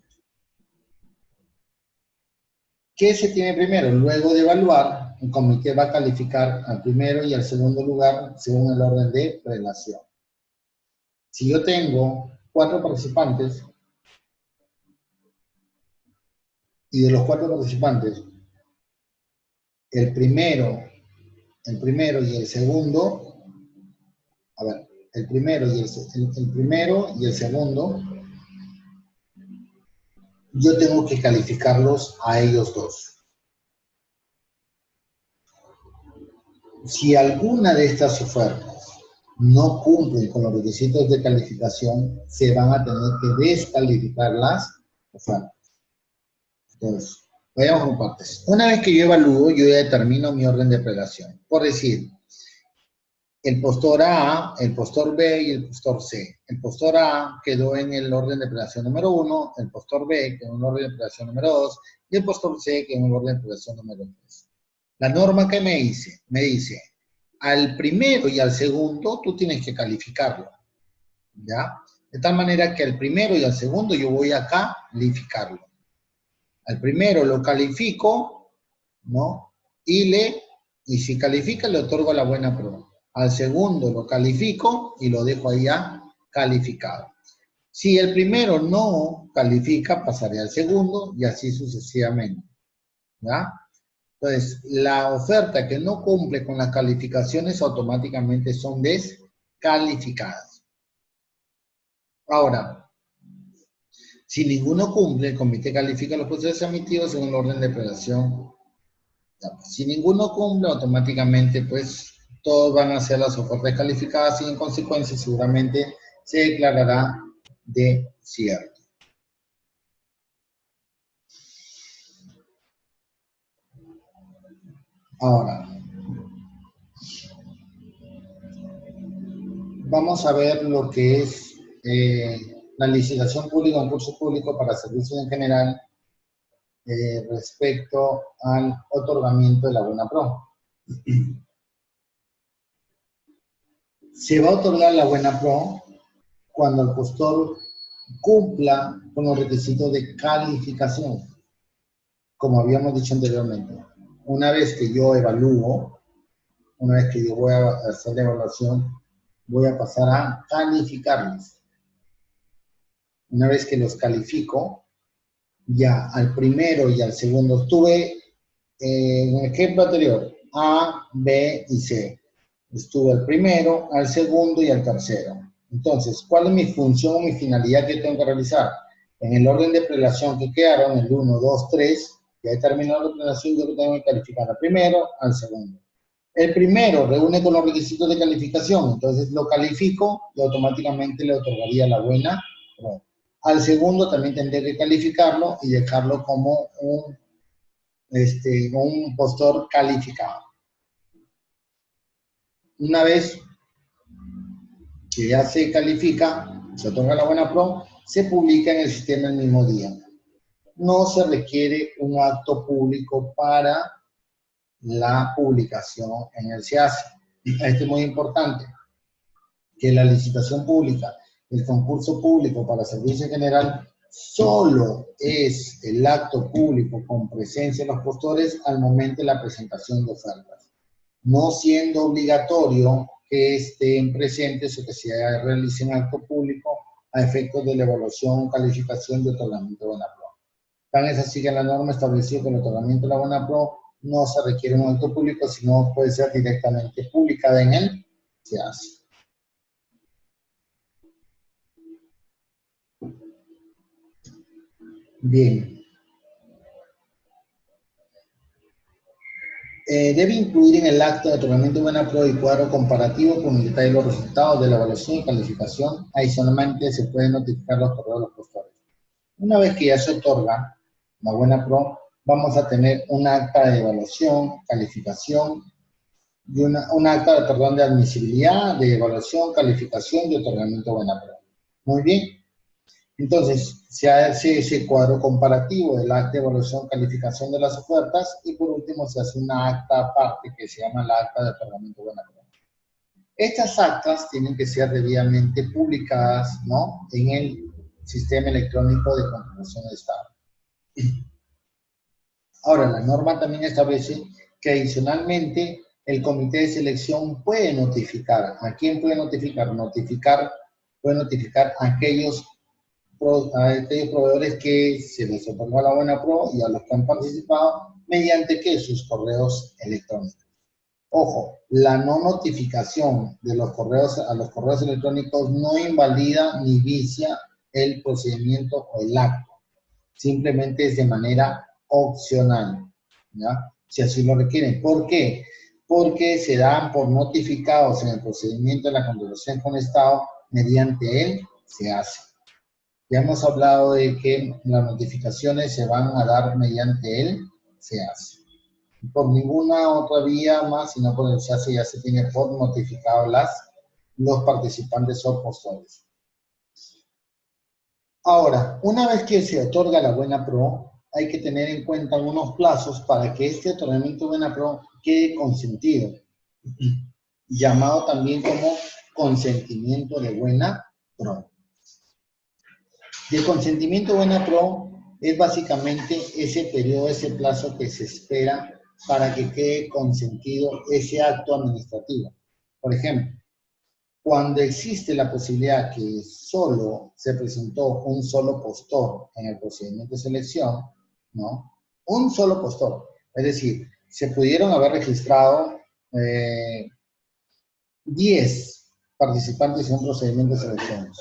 ¿Qué se tiene primero? Luego de evaluar, el comité va a calificar al primero y al segundo lugar según el orden de prelación. Si yo tengo 4 participantes, y de los 4 participantes, el primero y el segundo, el primero y el segundo, yo tengo que calificarlos a ellos dos. Si alguna de estas ofertas no cumplen con los requisitos de calificación, se van a tener que descalificar las ofertas. Entonces, vayamos por partes. Una vez que yo evalúo, yo ya determino mi orden de prelación. Por decir, el postor A, el postor B y el postor C. El postor A quedó en el orden de prelación número 1, el postor B quedó en el orden de prelación número 2 y el postor C quedó en el orden de prelación número 3. La norma que me dice, al primero y al segundo tú tienes que calificarlo, ¿ya? De tal manera que al primero y al segundo yo voy a calificarlo. Al primero lo califico, ¿no? Y si califica le otorgo la buena prueba. Al segundo lo califico y lo dejo ahí ya calificado. Si el primero no califica, pasaré al segundo y así sucesivamente, ¿ya? Entonces, la oferta que no cumple con las calificaciones automáticamente son descalificadas. Ahora, si ninguno cumple, el comité califica los procesos emitidos según el orden de prelación. Si ninguno cumple, automáticamente, pues, todos van a ser las ofertas calificadas y en consecuencia seguramente se declarará desierto. Ahora, vamos a ver lo que es la licitación pública, concurso público para servicios en general respecto al otorgamiento de la buena pro. Se va a otorgar la buena pro cuando el postor cumpla con los requisitos de calificación, como habíamos dicho anteriormente. Una vez que yo evalúo, una vez que yo voy a hacer la evaluación, voy a pasar a calificarlos. Una vez que los califico, ya al primero y al segundo, tuve en el ejemplo anterior, A, B y C. Estuve al primero, al segundo y al tercero. Entonces, ¿cuál es mi función o mi finalidad que tengo que realizar? En el orden de prelación que quedaron, el 1, 2, 3, ya he terminado la prelación, yo tengo que calificar al primero, al segundo. El primero reúne con los requisitos de calificación, entonces lo califico y automáticamente le otorgaría la buena pro. Al segundo también tendré que calificarlo y dejarlo como un postor calificado. Una vez que ya se califica, se otorga la buena pro, se publica en el sistema el mismo día. No se requiere un acto público para la publicación en el SEACE. Esto es muy importante, que la licitación pública, el concurso público para servicio general, solo es el acto público con presencia de los postores al momento de la presentación de ofertas, no siendo obligatorio que estén presentes o que se realicen acto público a efectos de la evaluación, calificación y otorgamiento de buena pro. Tan es así que la norma estableció que el otorgamiento de la buena pro no se requiere un acto público, sino puede ser directamente publicada en él, se hace. Bien. Debe incluir en el acto de otorgamiento de buena prueba y cuadro comparativo con el detalle de los resultados de la evaluación y calificación. Adicionalmente, se pueden notificar los correos de los postores. Una vez que ya se otorga la buena pro, vamos a tener un acta de evaluación, calificación y un acta, perdón, de admisibilidad, de evaluación, calificación y otorgamiento de buena pro. Muy bien. Entonces, se hace ese cuadro comparativo del acta de evaluación, calificación de las ofertas y por último se hace una acta aparte que se llama la acta de otorgamiento de buena pro. Estas actas tienen que ser debidamente publicadas, ¿no?, en el sistema electrónico de contribución de Estado. Ahora, la norma también establece que adicionalmente el comité de selección puede notificar. ¿A quién puede notificar? Puede notificar a aquellos proveedores que se les otorgó la buena pro y a los que han participado mediante que sus correos electrónicos. Ojo, la no notificación de los correos a los correos electrónicos no invalida ni vicia el procedimiento o el acto. Simplemente es de manera opcional, ¿ya? Si así lo requieren. ¿Por qué? Porque se dan por notificados en el procedimiento de la contribución con Estado mediante él se hace. Ya hemos hablado de que las notificaciones se van a dar mediante él se hace. Por ninguna otra vía más, sino por el se hace, ya se tiene por notificado los participantes o postores. Ahora, una vez que se otorga la buena pro, hay que tener en cuenta algunos plazos para que este otorgamiento de buena pro quede consentido. llamado también como consentimiento de buena pro. Y el consentimiento de buena pro es básicamente ese periodo, ese plazo que se espera para que quede consentido ese acto administrativo. Por ejemplo, cuando existe la posibilidad que solo se presentó un solo postor en el procedimiento de selección, ¿no? Un solo postor. Es decir, se pudieron haber registrado 10 participantes en un procedimiento de selección.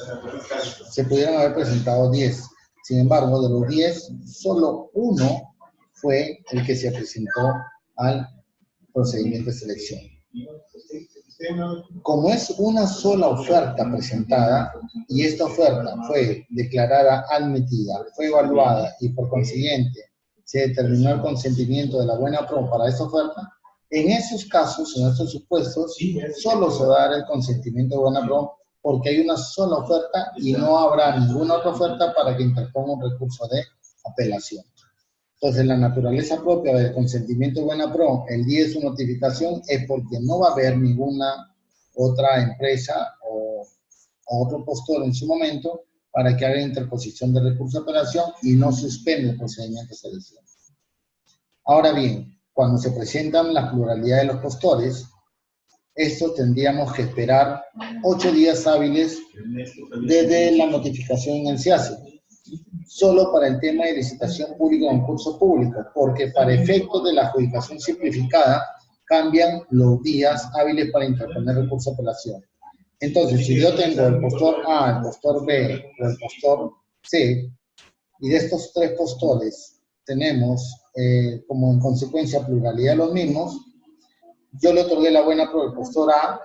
Se pudieron haber presentado 10. Sin embargo, de los 10, solo uno fue el que se presentó al procedimiento de selección. Como es una sola oferta presentada y esta oferta fue declarada admitida, fue evaluada y por consiguiente se determinó el consentimiento de la buena pro para esta oferta, en esos casos, en estos supuestos, solo se va a dar el consentimiento de buena pro porque hay una sola oferta y no habrá ninguna otra oferta para que interponga un recurso de apelación. Entonces, la naturaleza propia del consentimiento de buena pro, el día de su notificación, es porque no va a haber ninguna otra empresa o otro postor en su momento para que haga interposición de recurso de apelación y no suspende el procedimiento de selección. Ahora bien, cuando se presentan la pluralidad de los postores, esto tendríamos que esperar 8 días hábiles desde la notificación en el SIACE. Solo para el tema de licitación pública o concurso público, porque para efectos de la adjudicación simplificada cambian los días hábiles para interponer recurso de apelación. Entonces, si yo tengo el postor A, el postor B o el postor C, y de estos 3 postores tenemos como en consecuencia pluralidad de los mismos, yo le otorgué la buena pro al postor A,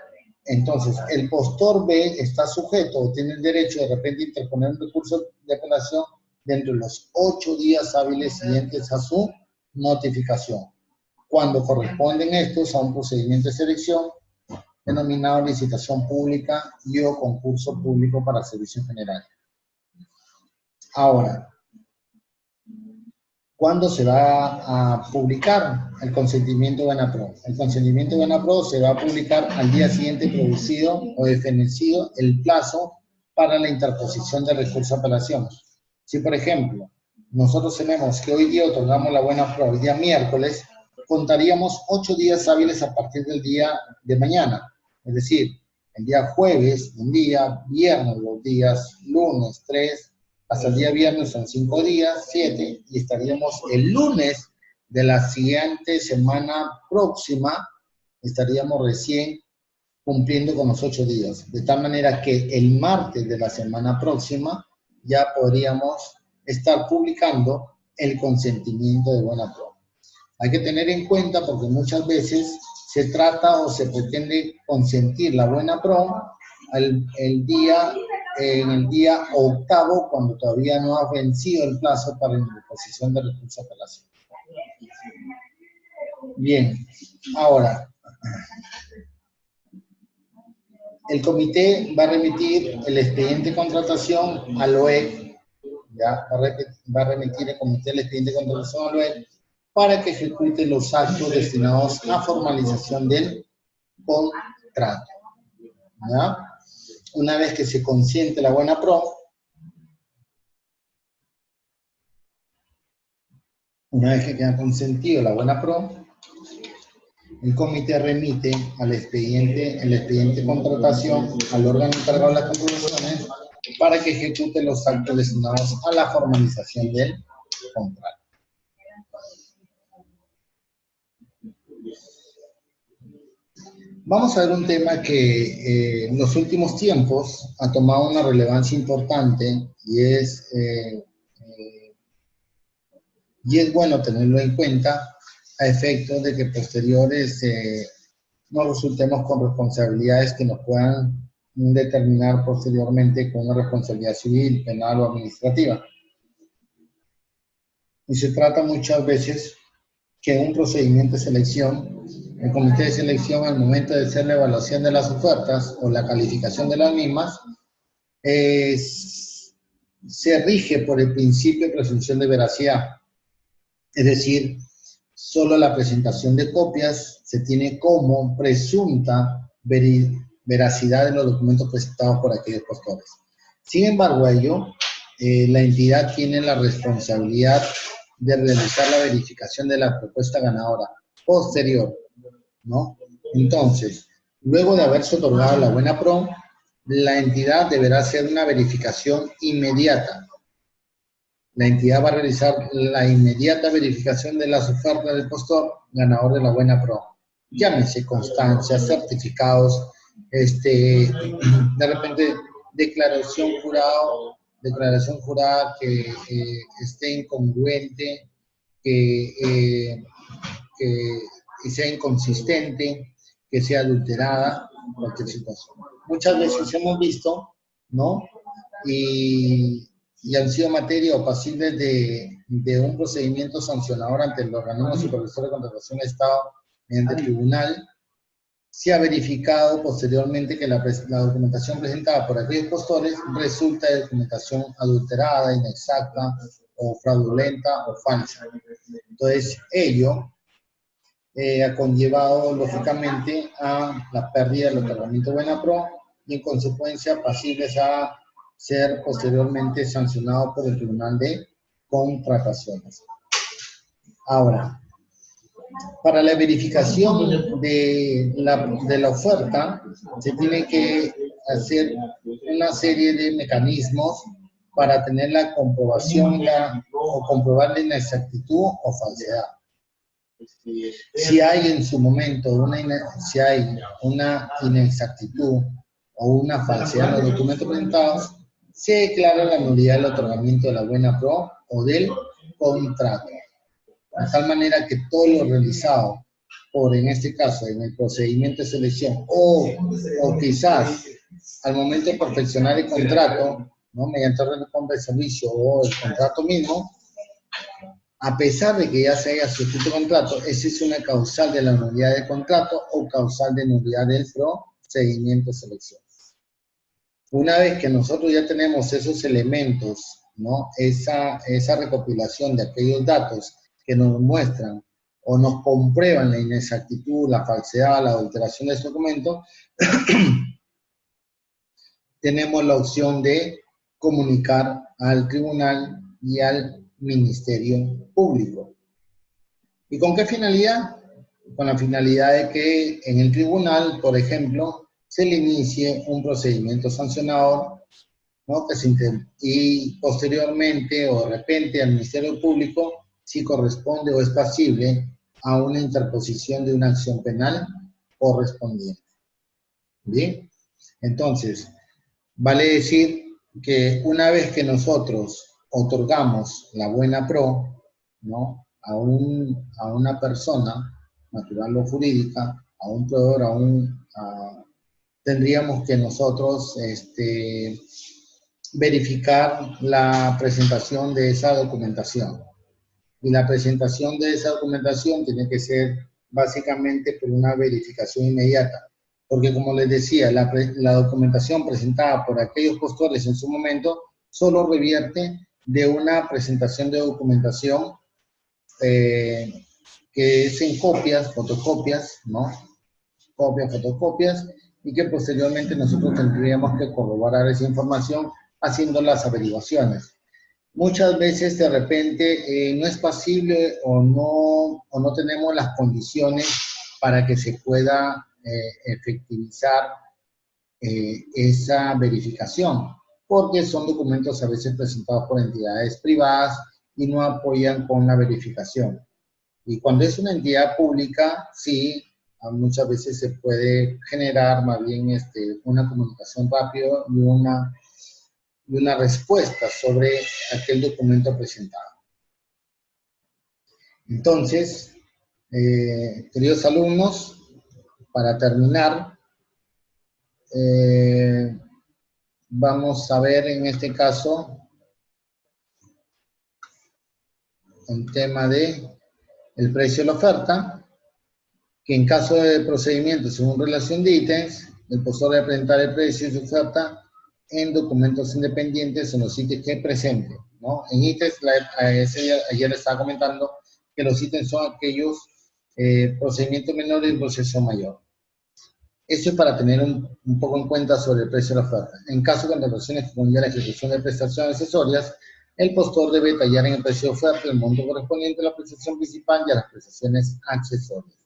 entonces el postor B está sujeto o tiene el derecho de repente a interponer un recurso de apelación dentro de los 8 días hábiles siguientes a su notificación, cuando corresponden estos a un procedimiento de selección denominado licitación pública y o concurso público para servicio general. Ahora, ¿cuándo se va a publicar el consentimiento de buena pro? El consentimiento de buena pro se va a publicar al día siguiente producido o defenecido el plazo para la interposición de recurso de apelación. Si, por ejemplo, nosotros tenemos que hoy día otorgamos la buena pro, el día miércoles, contaríamos 8 días hábiles a partir del día de mañana. Es decir, el día jueves, un día, viernes, 2 días, lunes, 3, hasta el día viernes son 5 días, 7, y estaríamos el lunes de la siguiente semana próxima, estaríamos recién cumpliendo con los 8 días. De tal manera que el martes de la semana próxima ya podríamos estar publicando el consentimiento de buena pro. Hay que tener en cuenta porque muchas veces se trata o se pretende consentir la buena pro en el día 8º, cuando todavía no ha vencido el plazo para la interposición de recurso de apelación. Bien, ahora, el comité va a remitir el expediente de contratación al OEC, ¿ya? Va a remitir el comité el expediente de contratación al OEC para que ejecute los actos destinados a formalización del contrato, ¿ya? Una vez que se consiente la buena pro, una vez que queda consentido la buena pro, el comité remite al expediente, el expediente de contratación al órgano encargado de las contrataciones para que ejecute los actos destinados a la formalización del contrato. Vamos a ver un tema que en los últimos tiempos ha tomado una relevancia importante y es bueno tenerlo en cuenta a efectos de que posteriores no resultemos con responsabilidades que nos puedan determinar posteriormente con una responsabilidad civil, penal o administrativa. Y se trata muchas veces que en un procedimiento de selección, el comité de selección al momento de hacer la evaluación de las ofertas o la calificación de las mismas, se rige por el principio de presunción de veracidad. Es decir, solo la presentación de copias se tiene como presunta veracidad de los documentos presentados por aquellos postores. Sin embargo, la entidad tiene la responsabilidad de realizar la verificación de la propuesta ganadora posterior, ¿no? Entonces, luego de haberse otorgado la buena pro, la entidad deberá hacer una verificación inmediata. La entidad va a realizar la inmediata verificación de las ofertas del postor ganador de la buena pro. Llámese constancias, certificados, de repente declaración jurada que esté incongruente, que sea inconsistente, que sea adulterada, cualquier situación. Muchas veces hemos visto, ¿no? Y han sido materia o pasibles de un procedimiento sancionador ante el organismo supervisor de contratación de Estado mediante el tribunal. Se ha verificado posteriormente que la documentación presentada por aquellos postores resulta de documentación adulterada, inexacta o fraudulenta o falsa. Entonces, ello ha conllevado, lógicamente, a la pérdida del otorgamiento de buena pro y, en consecuencia, pasibles a ser posteriormente sancionado por el Tribunal de Contrataciones. Ahora, para la verificación de la oferta, se tiene que hacer una serie de mecanismos para tener la comprobación o comprobar la inexactitud o falsedad. Si hay en su momento una inexactitud o una falsedad en los documentos presentados, se declara la nulidad del otorgamiento de la buena pro o del contrato. De tal manera que todo lo realizado por, en este caso, en el procedimiento de selección o quizás al momento de perfeccionar el contrato, ¿no? Mediante orden de compra de servicio o el contrato mismo, a pesar de que ya se haya suscrito contrato, esa es una causal de la nulidad del contrato o causal de nulidad del procedimiento de selección. Una vez que nosotros ya tenemos esos elementos, ¿no? Esa recopilación de aquellos datos que nos muestran o nos comprueban la inexactitud, la falsedad, la adulteración de este documento, tenemos la opción de comunicar al tribunal y al Ministerio Público. ¿Y con qué finalidad? Con la finalidad de que en el tribunal, por ejemplo, se le inicie un procedimiento sancionador, ¿no? Y posteriormente o de repente al Ministerio Público, si corresponde o es pasible a una interposición de una acción penal correspondiente. ¿Bien? Entonces, vale decir que una vez que nosotros otorgamos la buena pro, ¿no? a una persona, natural o jurídica, a un proveedor, tendríamos que nosotros verificar la presentación de esa documentación. Y la presentación de esa documentación tiene que ser básicamente por una verificación inmediata. Porque, como les decía, la documentación presentada por aquellos postores en su momento solo revierte de una presentación de documentación que es en copias, fotocopias, ¿no? Copias, fotocopias, y que posteriormente nosotros tendríamos que corroborar esa información haciendo las averiguaciones. Muchas veces de repente no es pasible o no tenemos las condiciones para que se pueda efectivizar esa verificación, porque son documentos a veces presentados por entidades privadas y no apoyan con la verificación. Y cuando es una entidad pública, sí, muchas veces se puede generar más bien una comunicación rápida y una respuesta sobre aquel documento presentado. Entonces, queridos alumnos, para terminar, vamos a ver en este caso el tema de el precio de la oferta, que en caso de procedimiento según relación de ítems, el postor debe presentar el precio de su oferta en documentos independientes en los ítems que presente, ¿no? En ítems, ayer les estaba comentando que los ítems son aquellos procedimientos menores y proceso mayor. Eso es para tener un poco en cuenta sobre el precio de la oferta. En caso de contrataciones que conlleva la ejecución de prestaciones accesorias, el postor debe detallar en el precio de oferta el monto correspondiente a la prestación principal y a las prestaciones accesorias.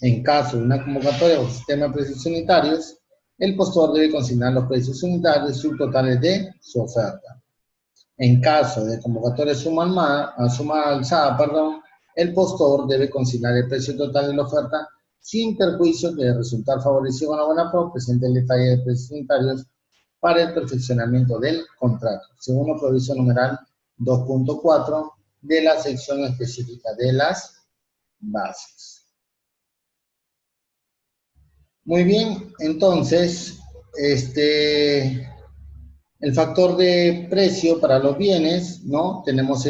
En caso de una convocatoria o sistema de precios unitarios, el postor debe consignar los precios unitarios subtotales de su oferta. En caso de convocatoria suma alzada, el postor debe consignar el precio total de la oferta sin perjuicio de resultar favorecido con la buena pro, presente el detalle de precios unitarios para el perfeccionamiento del contrato, según lo provisto numeral 2.4 de la sección específica de las bases. Muy bien, entonces, el factor de precio para los bienes, ¿no? Tenemos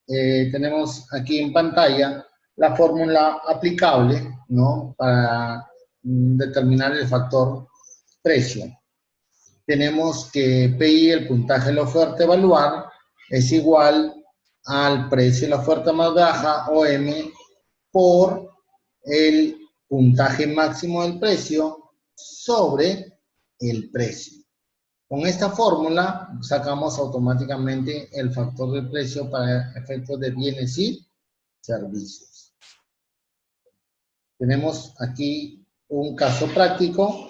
tenemos aquí en pantalla la fórmula aplicable, ¿no? Para determinar el factor precio. Tenemos que PI, el puntaje de la oferta a evaluar, es igual al precio de la oferta más baja, OM, por el puntaje máximo del precio sobre el precio. Con esta fórmula sacamos automáticamente el factor de precio para efectos de bienes y servicios. Tenemos aquí un caso práctico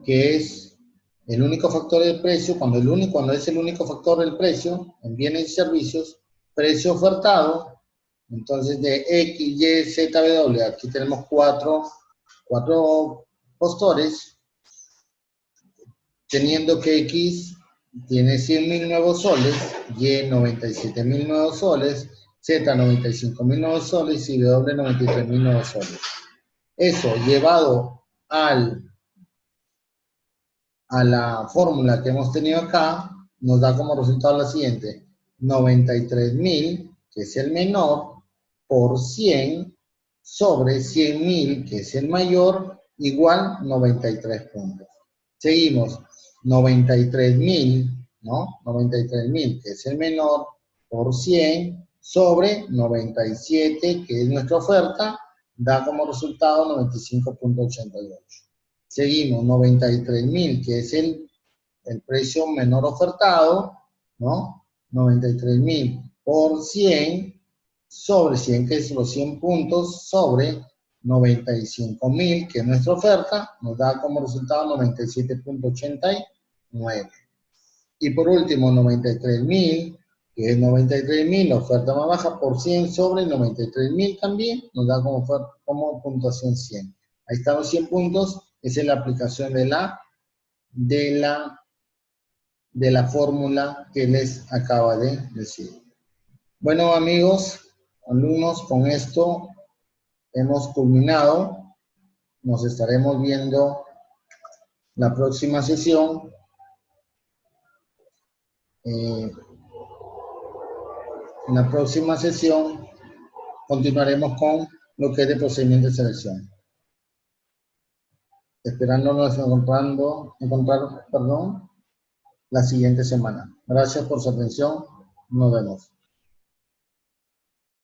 que es el único factor del precio, cuando es el único factor del precio en bienes y servicios, precio ofertado, entonces de X, Y, Z, W, aquí tenemos cuatro postores, teniendo que X tiene 100.000 nuevos soles, Y 97.000 nuevos soles, Z 95.000 nuevos soles y W 93.000 nuevos soles. Eso llevado a la fórmula que hemos tenido acá, nos da como resultado la siguiente: 93.000, que es el menor, por 100 sobre 100.000, que es el mayor, igual 93 puntos. Seguimos, 93.000, ¿no? 93.000, que es el menor, por 100 sobre 97, que es nuestra oferta, da como resultado 95.88. Seguimos, 93.000, que es el precio menor ofertado, ¿no? 93.000 por 100 sobre 100, que es los 100 puntos, sobre 95.000, que es nuestra oferta, nos da como resultado 97.89. Y por último, 93.000, que es 93.000, la oferta más baja, por 100 sobre 93.000 también, nos da como puntuación 100. Ahí están los 100 puntos, esa es la aplicación de la fórmula que les acaba de decir. Bueno, amigos, alumnos, con esto hemos culminado. Nos estaremos viendo la próxima sesión. En la próxima sesión continuaremos con lo que es de procedimiento de selección. Esperándonos encontrar la siguiente semana. Gracias por su atención. Nos vemos.